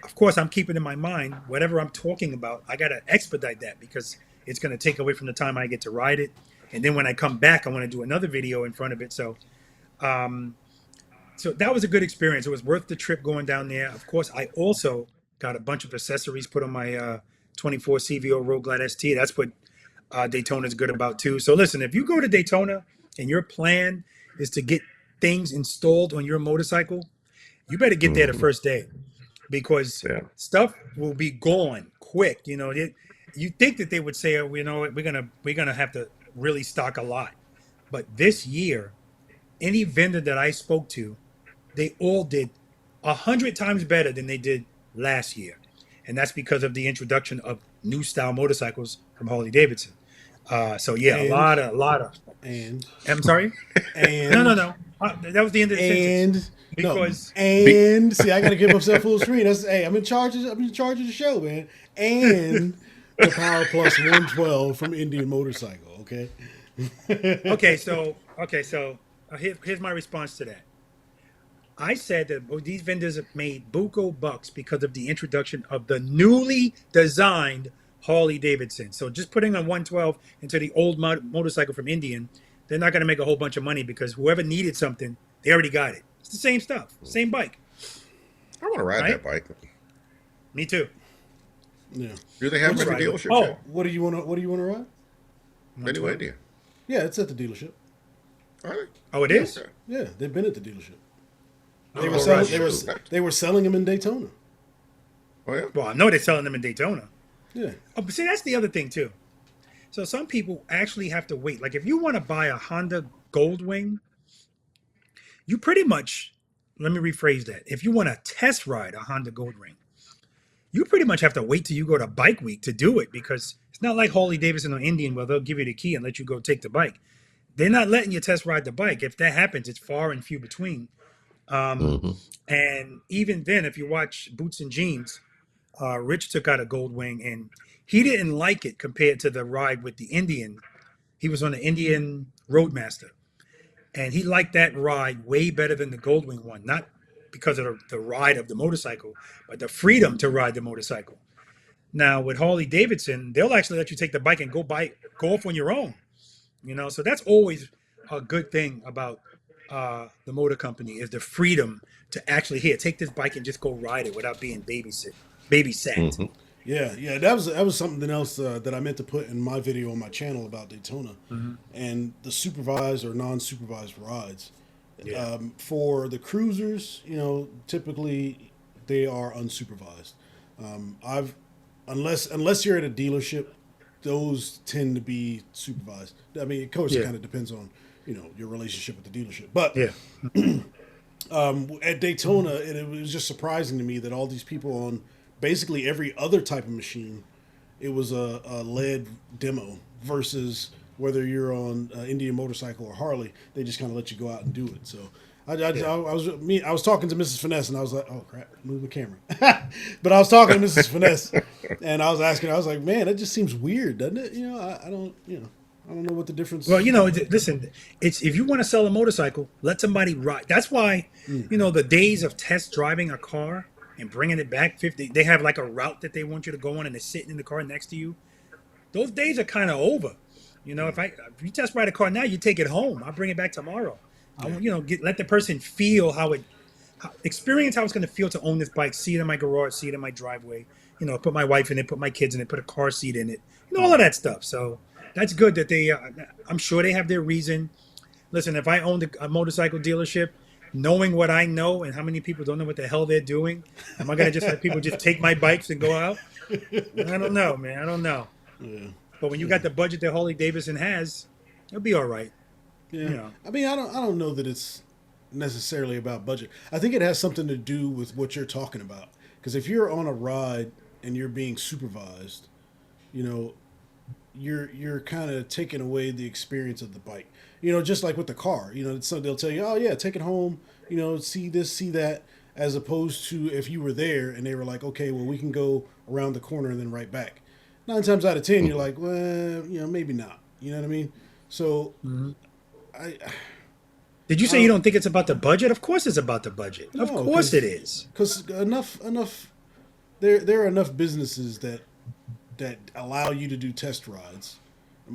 of course I'm keeping in my mind whatever I'm talking about, I gotta expedite that because it's gonna take away from the time I get to ride it. And then when I come back, I want to do another video in front of it. Um, so that was a good experience. It was worth the trip going down there. Of course, I also got a bunch of accessories put on my 24 CVO Road Glide ST. That's what Daytona's good about too. So listen, if you go to Daytona and your plan is to get things installed on your motorcycle, you better get there the first day, because Yeah. stuff will be gone quick. You think that they would say, oh, you know what, we're gonna have to really stock a lot, but this year, any vendor that I spoke to, they all did 100 times better than they did last year, and that's because of the introduction of new style motorcycles from Harley Davidson. So yeah, And- a lot of. And I'm sorry. and No. That was the end of the sentence. and no, Because- and see, I got to give myself full screen. That's hey, I'm in charge of the show, man. And the Power Plus 112 from Indian Motorcycle. Okay. So here's my response to that. I said that these vendors have made buco bucks because of the introduction of the newly designed Harley Davidson. So just putting a 112 into the old motorcycle from Indian, they're not going to make a whole bunch of money, because whoever needed something, they already got it. It's the same stuff, same bike. I want to ride Right? that bike. Me too. Yeah. Do they have it at the Right. dealership? Oh. yet? What do you want to ride? Any idea? Yeah, it's at the dealership. All right. Oh, it is? Okay. Yeah, they've been at the dealership. They Oh, were selling. right. They were selling them in Daytona. Oh, yeah. Well, I know they're selling them in Daytona. Yeah. Oh, but see, that's the other thing too. So some people actually have to wait. Like if you want to buy a Honda Goldwing, you pretty much, let me rephrase that. If you want to test ride a Honda Goldwing, you pretty much have to wait till you go to Bike Week to do it, because it's not like Harley Davidson or Indian where they'll give you the key and let you go take the bike. They're not letting you test ride the bike. If that happens, it's far and few between. And even then, if you watch Boots and Jeans, Rich took out a Goldwing and he didn't like it compared to the ride with the Indian. He was on the Indian Roadmaster, and he liked that ride way better than the Goldwing one, not because of the ride of the motorcycle, but the freedom to ride the motorcycle. Now with Harley Davidson, they'll actually let you take the bike and go off on your own. So that's always a good thing about the motor company, is the freedom to actually take this bike and just go ride it without being babysat. Yeah, that was something else that I meant to put in my video on my channel about Daytona, and the supervised or non-supervised rides. Yeah. For the cruisers, typically they are unsupervised. Unless you're at a dealership, those tend to be supervised. I mean, of course, it Yeah. kind of depends on your relationship with the dealership, but Yeah. at Daytona, it was just surprising to me that all these people on basically every other type of machine, it was a lead demo, versus whether you're on Indian Motorcycle or Harley, they just kind of let you go out and do it. So I was talking to Mrs. Finesse, and I was like, oh crap, move the camera. But I was talking to Mrs. Finesse, and I was asking her, I was like, man, that just seems weird, doesn't it? I don't know what the difference. Well, listen, it's if you want to sell a motorcycle, let somebody ride. That's why, the days of test driving a car and bringing it back, they have like a route that they want you to go on, and they're sitting in the car next to you. Those days are kind of over. If you test ride a car now, you take it home. I'll bring it back tomorrow. I want, let the person feel experience how it's going to feel to own this bike, see it in my garage, see it in my driveway, put my wife in it, put my kids in it, put a car seat in it, all of that stuff. So that's good that they, I'm sure they have their reason. Listen, if I owned a motorcycle dealership, knowing what I know and how many people don't know what the hell they're doing, am I going to just let people just take my bikes and go out? I don't know, man. I don't know. Yeah. But when you got the budget that Harley Davidson has, it'll be all right. Yeah. I mean, I don't know that it's necessarily about budget. I think it has something to do with what you're talking about. Because if you're on a ride and you're being supervised, you're kind of taking away the experience of the bike. Just like with the car. So they'll tell you, oh yeah, take it home. See this, see that. As opposed to if you were there and they were like, okay, well we can go around the corner and then right back. 9 times out of 10, you're like, well, maybe not. You know what I mean? So, Did you say you don't think it's about the budget? Of course it's about the budget. Of No, course it is. Because enough. There are enough businesses that allow you to do test rides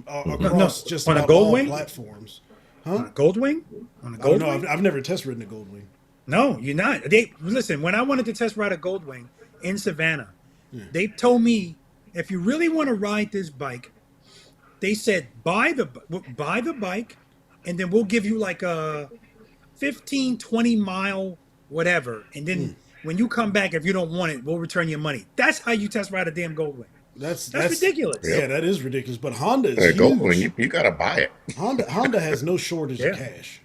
across just on a about all Goldwing? platforms. On a Goldwing? On a Oh, no, Goldwing? I've never test ridden a Goldwing. No, you're not. Listen, when I wanted to test ride a Goldwing in Savannah, they told me if you really want to ride this bike, they said buy the bike, and then we'll give you like a 15, 20 mile whatever, and then when you come back, if you don't want it, we'll return your money. That's how you test ride a damn Goldwing. That's ridiculous. Yeah, that is ridiculous. But Honda is There you go. huge. You got to buy it. Honda has no shortage of Yeah. cash.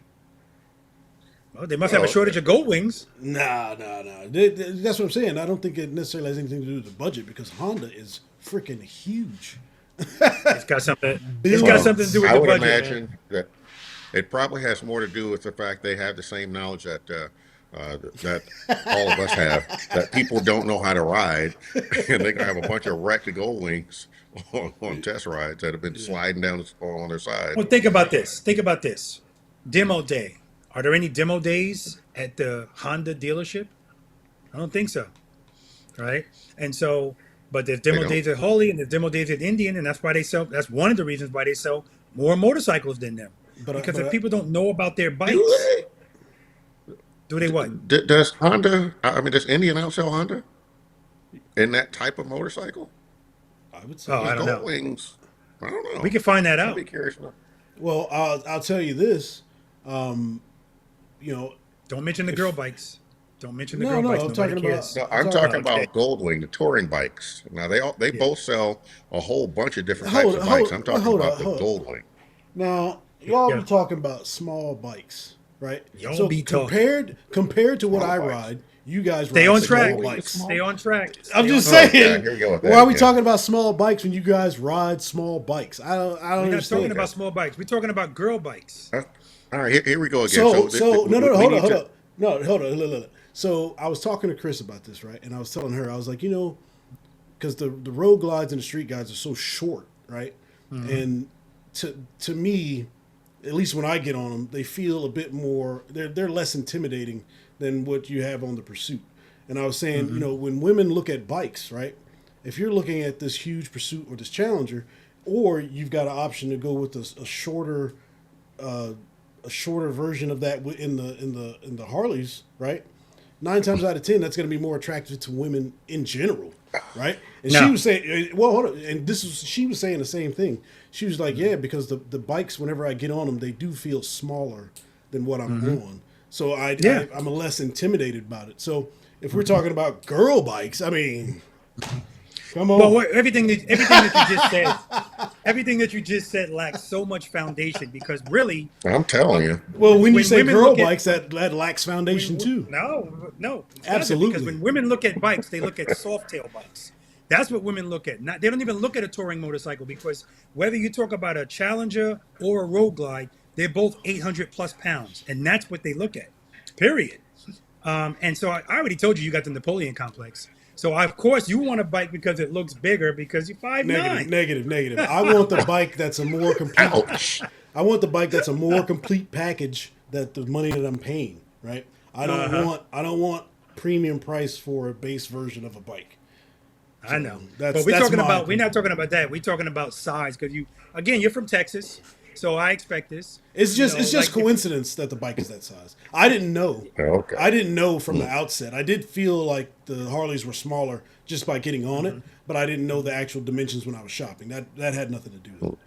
Well, they must have a shortage of Goldwings. Nah. That's what I'm saying. I don't think it necessarily has anything to do with the budget because Honda is freaking huge. It's got something. It's got something to do with I the would budget. imagine Man. that it probably has more to do with the fact they have the same knowledge that all of us have, that people don't know how to ride, and they're gonna have a bunch of wrecked Gold Wings on test rides that have been sliding down on their side. Well, think about this. Think about this. Demo day. Are there any demo days at the Honda dealership? I don't think so. Right? And so, but there's demo don't. days at Harley and there's demo days at Indian, and that's why they sell. That's one of the reasons why they sell more motorcycles than them. Because if people don't know about their bikes, do they what? Does Honda? I mean, does Indian outsell Honda in that type of motorcycle? I would say. Oh, I don't Gold know. Wings. I don't know. We can find that I'd out. be curious. Well, I'll tell you this. You know, Don't mention the girl bikes. Don't mention the No, girl no, bikes. I'm Nobody talking about- cares. No, I'm talking about Goldwing, the touring bikes. Now they both sell a whole bunch of different types of bikes. I'm talking about the Goldwing. now y'all Yeah. be talking about small bikes, right? Y'all so be talking. compared to what Small I bikes. ride, you guys Stay ride on small track. bikes. Stay on track. I'm Stay just on track. saying. Yeah, here we go with that Why are we again. talking about small bikes when you guys ride small bikes? I don't We're not understand. talking about small bikes. We're talking about girl bikes. All right, here we go again. So thi- no, we hold need on, hold to- on. No, hold on. Look. So I was talking to Chris about this, right? And I was telling her, I was like, because the road glides and the street guides are so short, right? And to me, at least when I get on them, they feel a bit more. They're less intimidating than what you have on the Pursuit. And I was saying, when women look at bikes, right? If you're looking at this huge Pursuit or this Challenger, or you've got an option to go with a shorter version of that in the Harleys, right? 9 times out of 10, that's going to be more attractive to women in general, right? And No. she was saying, well, hold on, and she was saying the same thing. She was like, yeah, because the bikes, whenever I get on them, they do feel smaller than what I'm on. So I'm less intimidated about it. So if we're talking about girl bikes, I mean, come on. Well, everything that you just said lacks so much foundation because really, I'm telling you. Well, when you when say women girl look at- bikes, that lacks foundation too. no, it's not. Absolutely. Because when women look at bikes, they look at soft tail bikes. That's what women look at. They don't even look at a touring motorcycle because whether you talk about a Challenger or a Road Glide, they're both 800 plus pounds, and that's what they look at. Period. And so I already told you got the Napoleon complex. So of course you want a bike because it looks bigger because you're 5'9". Negative. I want the bike that's a more complete. Ouch. I want the bike that's a more complete package that the money that I'm paying. Right. I don't want premium price for a base version of a bike. I know, that's- but that's my we're opinion. not talking about that. We're talking about size because you're from Texas, so I expect this. It's just like, coincidence that the bike is that size. I didn't know. Okay. I didn't know from the outset. I did feel like the Harleys were smaller just by getting on it, but I didn't know the actual dimensions when I was shopping. That had nothing to do with it.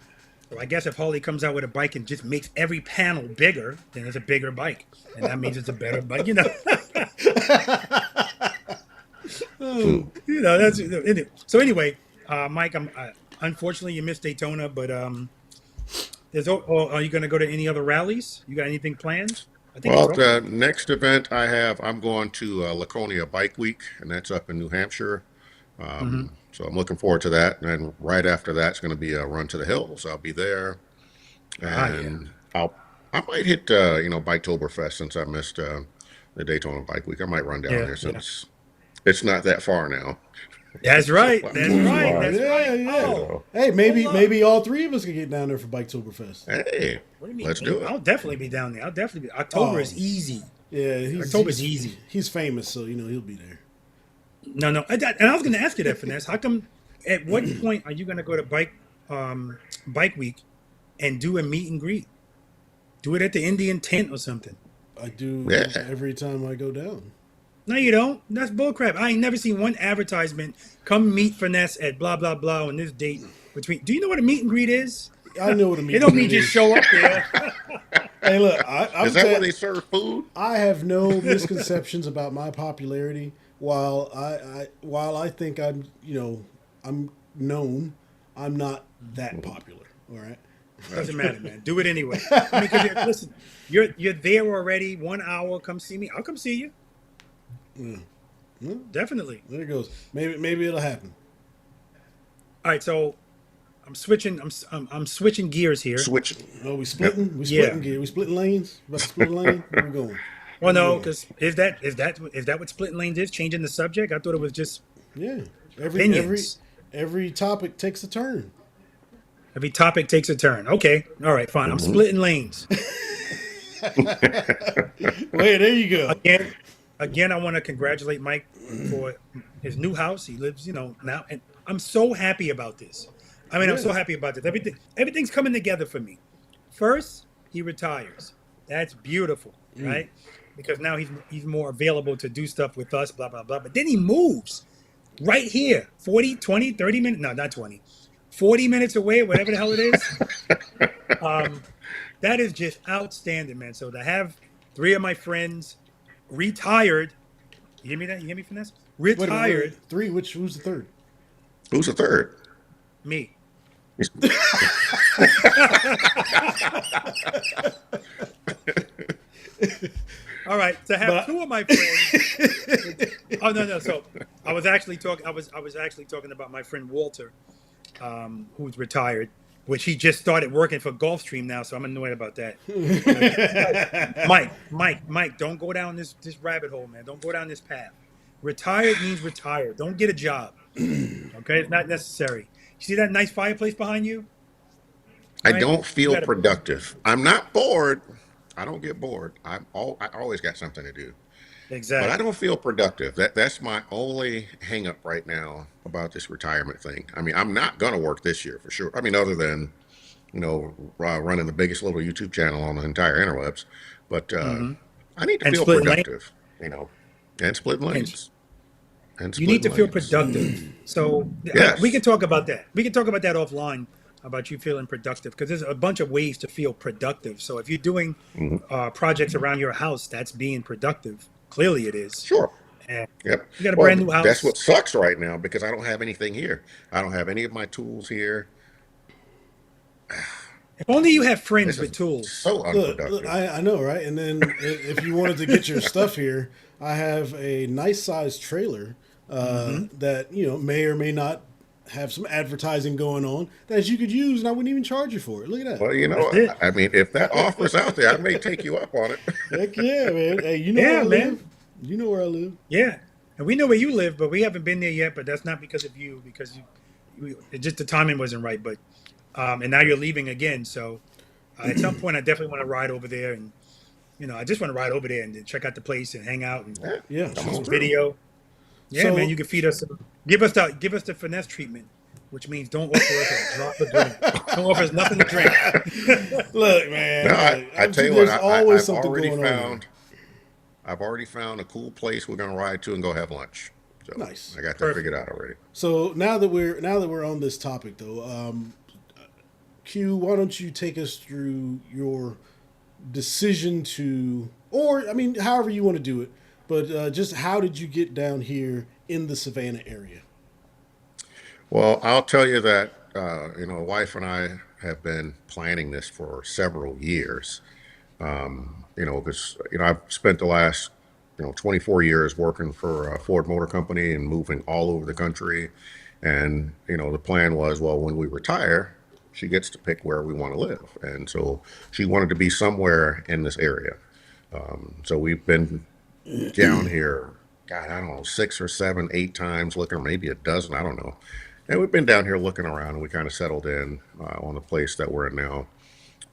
So I guess if Harley comes out with a bike and just makes every panel bigger, then it's a bigger bike, and that means it's a better bike. That's so. Anyway, Mike, unfortunately you missed Daytona, but are you going to go to any other rallies? You got anything planned? I think Well, it's open. the next event I'm going to Laconia Bike Week, and that's up in New Hampshire. So I'm looking forward to that. And then right after that, it's going to be a Run to the Hills. I'll be there, and I might hit Biketoberfest since I missed the Daytona Bike Week. I might run down there since it's not that far now. That's right. That's right. That's Yeah, right. yeah. Oh, Hey, maybe Hold up. maybe all three of us can get down there for Biketoberfest. Hey, what do you mean? let's do I'll it. definitely be down there. October is easy. Yeah, October's easy. He's famous, so he'll be there. No. And I was going to ask you that, Finesse. How come? At what point are you going to go to Bike Week and do a meet and greet? Do it at the Indian tent or something. I do Yeah. every time I go down. No, you don't. That's bullcrap. I ain't never seen one advertisement. Come meet Finesse at blah blah blah on this date. Between, do you know what a meet and greet is? I know what a It meet don't and mean greet just is. show up there. Hey, look, Is that where they serve food? I have no misconceptions about my popularity. While I think I'm known, I'm not that popular. All right. Doesn't matter, man. Do it anyway. I mean, 'cause listen, you're there already. 1 hour. Come see me. I'll come see you. Definitely. There it goes. Maybe it'll happen. All right. So I'm switching. I'm switching gears here. Switch. Oh, we splitting. We Yeah. splitting gear. We splitting lanes. About to split a lane. Where we going? Well, no, because is that what splitting lanes is? Changing the subject? I thought it was just Yeah. opinions. Every topic takes a turn. Every topic takes a turn. Okay. All right. Fine. I'm splitting lanes. Wait, there you go. Again, I want to congratulate Mike for his new house. He lives, now, and I'm so happy about this. I mean, I'm so happy about this. Everything's coming together for me. First, he retires. That's beautiful, right? Because now he's more available to do stuff with us, blah, blah, blah. But then he moves right here, 40, 20, 30 minutes. No, not 20. 40 minutes away, whatever the hell it is. That is just outstanding, man. So to have 3 of my friends retired, you hear me that? You hear me, Finesse? Wait a minute, Retired, 3. Who's the third? Who's the third? me. All right, to have 2 of my friends. Oh no. So I was actually talking. I was actually talking about my friend Walter, who's retired, which he just started working for Gulfstream now. So I'm annoyed about that. Mike, don't go down this rabbit hole, man. Don't go down this path. Retired means retired. Don't get a job. Okay, it's not necessary. You see that nice fireplace behind you? I Right? don't You feel gotta- productive. I'm not bored. I don't get bored. I always got something to do. But I Exactly. don't feel productive. That's my only hang up right now about this retirement thing. I mean, I'm not gonna work this year for sure. I mean, other than running the biggest little YouTube channel on the entire interwebs, but I need to And feel split lane- productive. And split lanes. And You need to feel lanes. productive. So Yes. we can talk about that. We can talk about that offline about you feeling productive because there's a bunch of ways to feel productive. So if you're doing projects around your house, that's being productive. Clearly, it is. Sure. And Yep. you got a Well, brand new house. that's what sucks right now because I don't have anything here. I don't have any of my tools here. If only you have friends This with is tools. so unproductive. Look, I know, right? And then if you wanted to get your stuff here, I have a nice sized trailer that may or may not have some advertising going on that you could use, and I wouldn't even charge you for it. Look at that. Well, That's it. I mean, if that offer's out there, I may take you up on it. Heck yeah, man. Hey, you know Yeah, where I man. live. You know where I live. Yeah, and we know where you live, but we haven't been there yet. But that's not because of you, because it just the timing wasn't right. But and now you're leaving again, so at some point I definitely want to ride over there, and I just want to ride over there and check out the place and hang out and Yeah. Come shoot on some through. video. Yeah, So- man, you can feed us. Give us the finesse treatment, which means don't offer us a drop of drink. Don't offer us nothing to drink. Look, man. No, look, I tell you there's what, always I've something already going on. found. I've already found a cool place we're gonna ride to and go have lunch. So Nice. I got that Perfect. figured out already. So now that we're on this topic, though, Q, why don't you take us through your decision to, or I mean, however you want to do it, but just how did you get down here in the Savannah area? Well, I'll tell you that wife and I have been planning this for several years. Because I've spent the last 24 years working for Ford Motor Company and moving all over the country, and the plan was, well, when we retire, she gets to pick where we want to live, and so she wanted to be somewhere in this area. So we've been down here, God, I don't know, 6 or 7, 8 times looking, or maybe a dozen, I don't know. And we've been down here looking around, and we kind of settled in on the place that we're in now.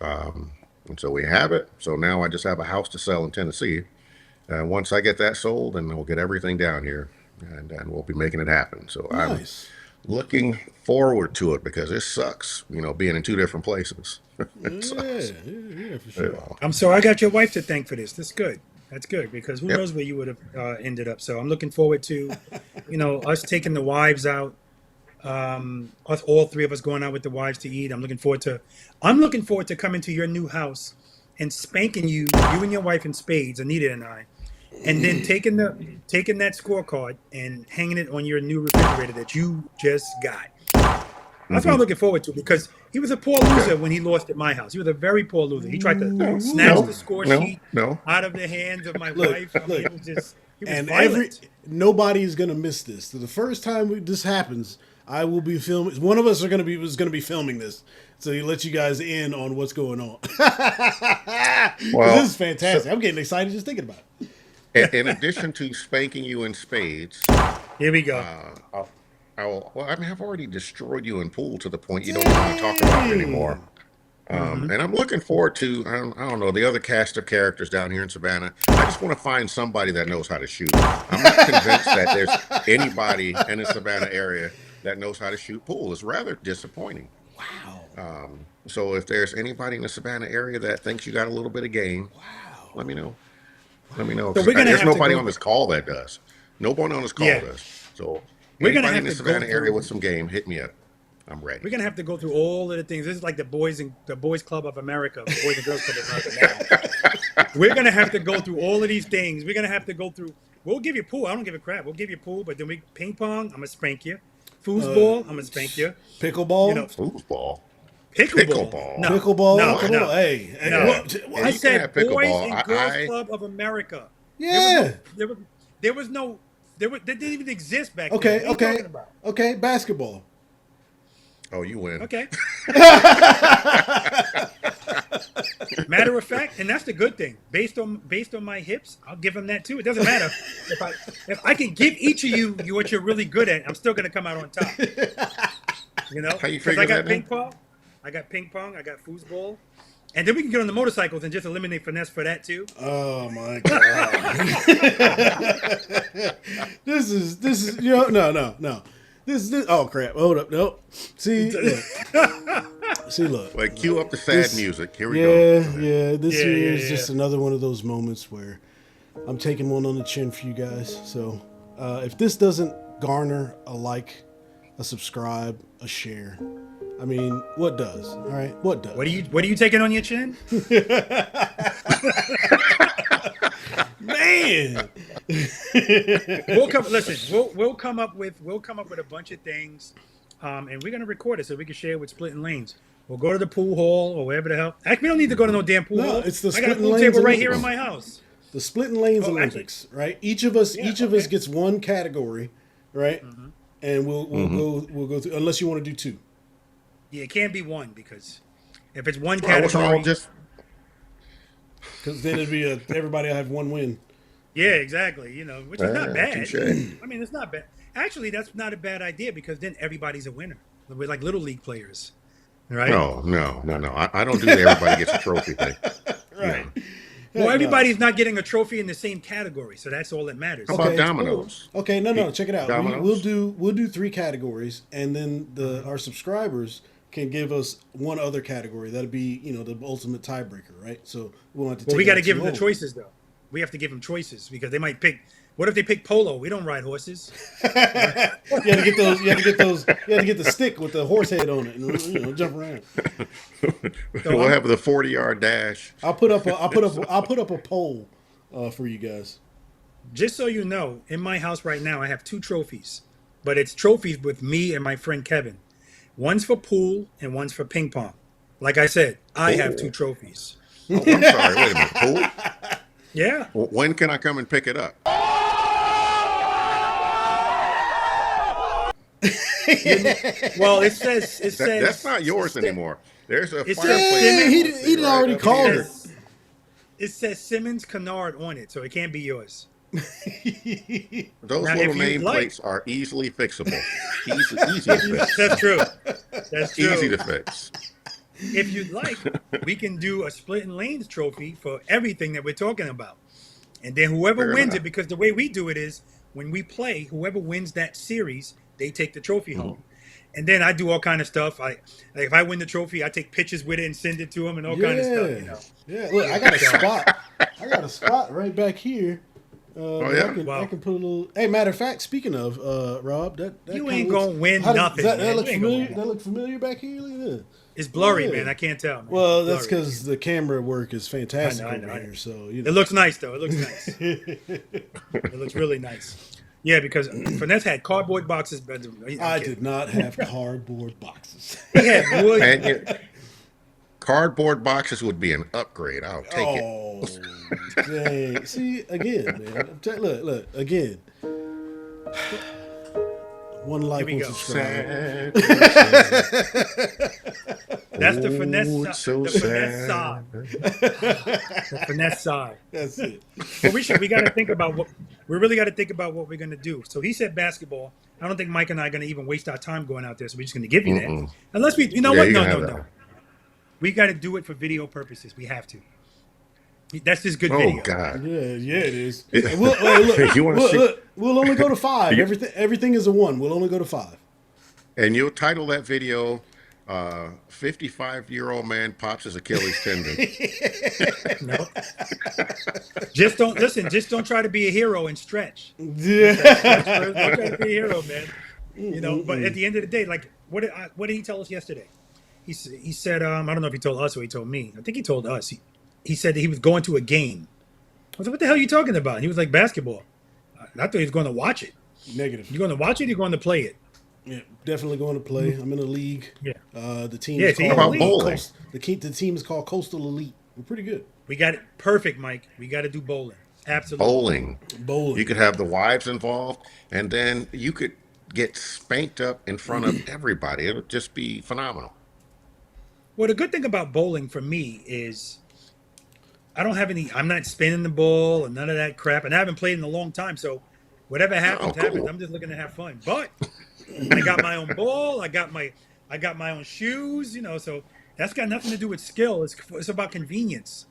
And so we have it. So now I just have a house to sell in Tennessee. And once I get that sold, then we'll get everything down here, and we'll be making it happen. So Nice. I'm looking forward to it because it sucks, being in 2 different places. It Yeah, sucks. yeah, for sure. Yeah. So I got your wife to thank for this. That's good. That's good because who knows where you would have ended up. So I'm looking forward to, us taking the wives out. Us all three of us going out with the wives to eat. I'm looking forward to coming to your new house and spanking you and your wife in spades, Anita and I, and then taking that scorecard and hanging it on your new refrigerator that you just got. That's what I'm looking forward to because he was a poor loser when he lost at my house. He was a very poor loser. He tried to snatch the score sheet out of the hands of my wife. I mean, he was violent. Nobody's gonna miss this. So the first time this happens, I will be filming. One of us is gonna be filming this, so he let you guys in on what's going on. Well, this is fantastic. I'm getting excited just thinking about it. in addition to spanking you in spades, Here we go. I've already destroyed you in pool to the point you don't want to talk about it anymore. And I'm looking forward to, I don't know, the other cast of characters down here in Savannah. I just want to find somebody that knows how to shoot. I'm not convinced that there's anybody in the Savannah area that knows how to shoot pool. It's rather disappointing. Wow. So if there's anybody in the Savannah area that thinks you got a little bit of game, let me know. Let me know. So we're gonna There's have to nobody go- on this call that does. No one on this call Yeah. does. So We're gonna anybody have in the to go Savannah area through- with some game, hit me up. I'm ready. We're gonna have to go through all of the things. This is like the Boys Club of America, the Boys and Girls Club of America. Now we're gonna have to go through all of these things. We're gonna have to go through. We'll give you pool. I don't give a crap. We'll give you pool, but then we ping pong. I'm gonna spank you. Foosball. I'm gonna spank you. Pickleball. Foosball. Pickleball. No, Pickleball. No, Come no. on. Hey. No. What? Yeah, I you said can have Boys pickleball. and Girls I- Club of America. Yeah. There didn't even exist back Okay. then. What are you Okay. talking about? Okay. Basketball. Oh, you win. Okay. Matter of fact, and that's the good thing. Based on my hips, I'll give them that too. It doesn't matter if I can give each of you what you're really good at. I'm still gonna come out on top. How you Because figure I got that, man? ping pong, I got foosball, and then we can get on the motorcycles and just eliminate finesse for that too. Oh my god. This is no. This oh crap. Hold up. Nope. See look. Like, cue up the sad This- music. Here we Yeah, go. yeah. This Yeah, here yeah, is just yeah. another one of those moments where I'm taking one on the chin for you guys. So if this doesn't garner a like, a subscribe, a share, I mean, what does? All right, what does? What are you taking on your chin? Man. We'll come up with a bunch of things, and we're gonna record it so we can share it with Splitting Lanes. We'll go to the pool hall or wherever the hell. Actually, we don't need to go to no damn pool No, hall. it's the I got a Splitting pool Lanes table right here in Olympics. my house. The Splitting Lanes Oh, Olympics, right? Each of us gets one category, right? Mm-hmm. And we'll go through unless you want to do two. Yeah, it can't be one because if it's one Well, what's category, wrong? Just Because then it'd be everybody will have one win. yeah, exactly. Which is not bad. touche. I mean, it's not bad. Actually, that's not a bad idea because then everybody's a winner. We're like little league players, right? no. I don't do the everybody gets a trophy thing. Right. Well, everybody's not getting a trophy in the same category, so that's all that matters. How about Okay. dominoes? Okay, no, check it out. Dominoes? We'll do three categories, and then our subscribers can give us one other category. That'd be the ultimate tiebreaker, right? So we won't have to. Well, take we got to out give too them the long. choices, though. We have to give them choices because they might pick. What if they pick polo? We don't ride horses. You had to get those. You had to get the stick with the horse head on it, and jump around. We'll have the 40-yard dash. I'll put up a poll for you guys. Just so you know, in my house right now, I have 2 trophies, but it's trophies with me and my friend Kevin. One's for pool and one's for ping pong. Like I said, I have 2 trophies. Oh, I'm sorry. Wait a minute. Pool? Yeah. When can I come and pick it up? Well, it says That's not yours anymore. There's a It says fireplace. Simmons. He already up called here. it. It says Simmons Kennard on it, so it can't be yours. Those Now, little if you'd like- nameplates are easily fixable. Easy to fix. That's true. That's true. Easy to fix. If you'd like, we can do a Splitting Lanes trophy for everything that we're talking about. And then whoever Fair wins enough. it, because the way we do it is when we play, whoever wins that series, they take the trophy home. And then I do all kind of stuff. If I win the trophy, I take pictures with it and send it to them and all kind of stuff. Yeah, look, I got a spot. I I got a spot right back here. yeah? I can put a little. Hey, matter of fact, speaking of Rob, that You kinda ain't looks- gonna win how does- nothing, That man. look You ain't gonna familiar. win. That look familiar back here. Look at that. It's blurry, Yeah. man. I can't tell. Man. Well, It's that's blurry. because the camera work is fantastic I know, over I know. here. So It looks nice, though. It looks nice. It looks really nice. Yeah, because Finesse had cardboard boxes. But I did not have cardboard boxes. He had wood. And cardboard boxes would be an upgrade. I'll take it. Oh, dang. See, again, man. Look, again. One like, Here we one go. subscribe. That's the finesse Oh, side. it's so The finesse side. The finesse side. That's it. But we got to think about what we really got to think about what we're going to do. So he said basketball. I don't think Mike and I are going to even waste our time going out there. So we're just going to give you that. Unless we, you know Yeah, what? you No, can no, have no. that. We got to do it for video purposes. We have to. That's just good Oh video. God. Yeah, it is. Yeah. And look, You wanna see- we'll only go to 5. You- Everything is a 1. We'll only go to 5. And you'll title that video 55-year-old man pops his Achilles tendon. No. Just don't listen. Just don't try to be a hero and stretch. Yeah. Don't try to be a hero, man. You know. But at the end of the day, like, what did he tell us yesterday? He said, I don't know if he told us or he told me. I think he told us. He said that he was going to a game. I was like, what the hell are you talking about? He was like, basketball. I thought he was going to watch it. Negative. You're going to watch it? You're going to play it? Yeah, definitely going to play. I'm in a league. Yeah. The team Yeah, is so you called How about bowling? The team is called Coastal Elite. We're pretty good. We got it perfect, Mike. We got to do bowling. Absolutely. Bowling. Bowling. You could have the wives involved, and then you could get spanked up in front of everybody. It'll just be phenomenal. Well, the good thing about bowling for me is I'm not spinning the ball and none of that crap. And I haven't played in a long time. So whatever happens, cool. happens. I'm just looking to have fun. But I got my own ball. I got my own shoes, so that's got nothing to do with skill. It's about convenience.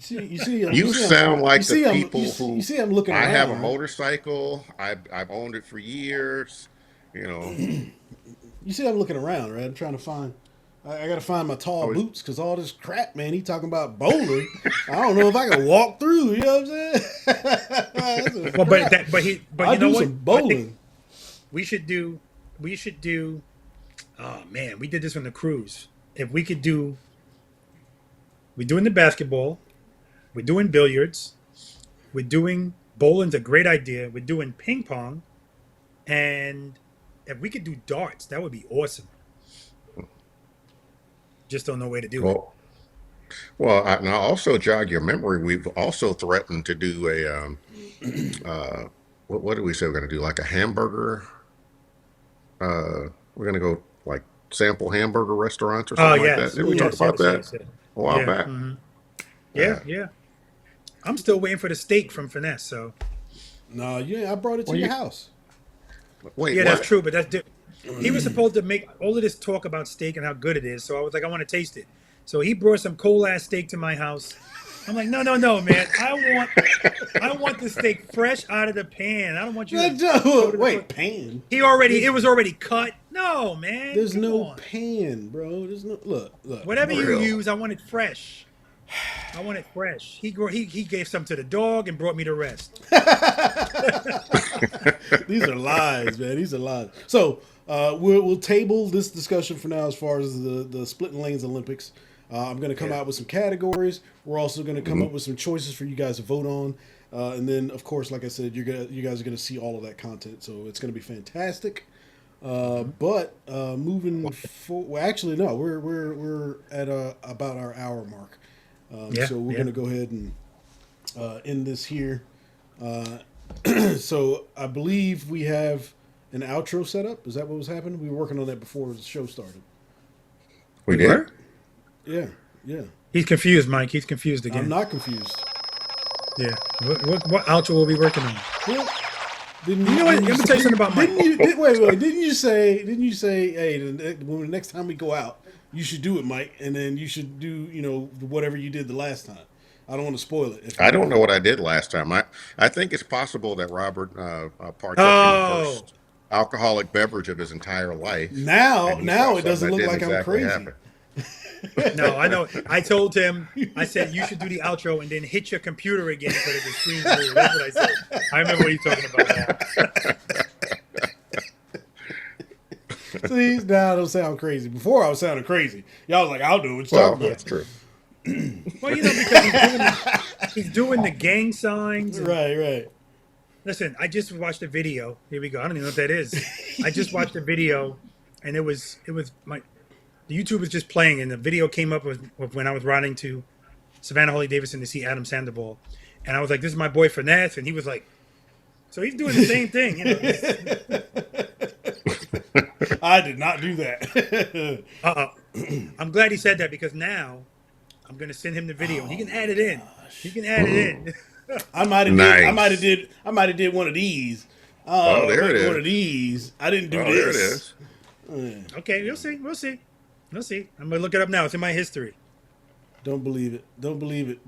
You Sound like the people you see, I'm looking I around. have a motorcycle. I've owned it for years. You see, I'm looking around, right? I'm trying to find. I got to find my tall boots because all this crap, man. He talking about bowling. I don't know if I can walk through. You know what I'm saying? Well, but you I know do what? some bowling. I think we should do. Oh man, we did this on the cruise. If we could do, we're doing the basketball, we're doing billiards, we're doing bowling's a great idea. We're doing ping pong, and if we could do darts, that would be awesome. Just don't know where to do it. And I'll also jog your memory. We've also threatened to do what did we say we're going to do? Like a hamburger. We're going to go like sample hamburger restaurants or something like that. Did we talk about that a while back? Yeah. I'm still waiting for the steak from Finesse. So No, yeah, I brought it to your house. Wait, yeah, what? that's true, but that's different. He was supposed to make all of this talk about steak and how good it is. So I was like, I want to taste it. So he brought some cold ass steak to my house. I'm like, no, man. I want the steak fresh out of the pan. I don't want you to Wait, pan? it was already cut. No, man. There's come no on. pan, bro. There's no look. Whatever you Real. use, I want it fresh. I want it fresh. He gave some to the dog and brought me the rest. These are lies, man. These are lies. So we'll table this discussion for now as far as the Splitting Lanes Olympics. I'm going to come out with some categories. We're also going to come up with some choices for you guys to vote on. And then, of course, like I said, you guys are going to see all of that content. So it's going to be fantastic. But moving forward, well, actually, no, we're at about our hour mark. So we're going to go ahead and end this here. So I believe we have an outro set up. Is that what was happening? We were working on that before the show started. We did. Yeah. He's confused, Mike. He's confused again. I'm not confused. Yeah. What outro will we working on? Well, You know what? Let me tell you something about Mike. Wait. Didn't you say? Hey, the next time we go out, you should do it, Mike, and then you should do whatever you did the last time. I don't want to spoil it. I don't know what I did last time. I think it's possible that Robert partook in the first alcoholic beverage of his entire life. Now and he saw it doesn't something look that like didn't I'm exactly crazy. happen. No, I know. I told him, I said, you should do the outro and then hit your computer again so that the screen's blue. That's what I said. I remember what you're talking about now. See, now I don't sound crazy. Before I was sounding crazy. Y'all was like, I'll do it. Well, Talk about that's it. true. Well, because he's doing the gang signs. And, Right. listen, I just watched a video. Here we go. I don't even know what that is. I just watched a video, and it was my the YouTube was just playing, and the video came up with when I was riding to Savannah Holly Davidson to see Adam Sandoval, and I was like, "This is my boy Finesse," and he was like, "So he's doing the same thing." You know, I did not do that. I'm glad he said that because now I'm gonna send him the video, and he can add it in. He can add it in. I might have Nice. did. I might have did one of these. Oh, there it is. One of these. I didn't do Oh, there it this. is. Okay, we'll see. We'll see. I'm gonna look it up now. It's in my history. Don't believe it. Don't believe it.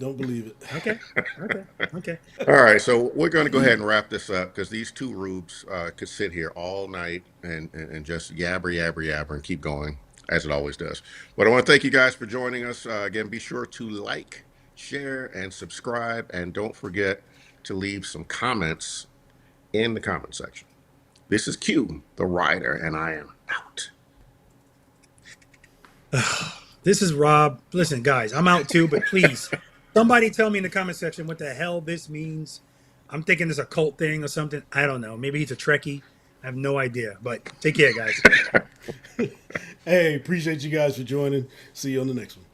Okay. All right, so we're going to go ahead and wrap this up because these two rubes could sit here all night and just yabber and keep going as it always does. But I want to thank you guys for joining us. Again, be sure to like, share, and subscribe. And don't forget to leave some comments in the comment section. This is Q, the Rider, and I am out. This is Rob. Listen, guys, I'm out too, but please, somebody tell me in the comment section what the hell this means. I'm thinking it's a cult thing or something. I don't know. Maybe he's a Trekkie. I have no idea. But take care, guys. Hey, appreciate you guys for joining. See you on the next one.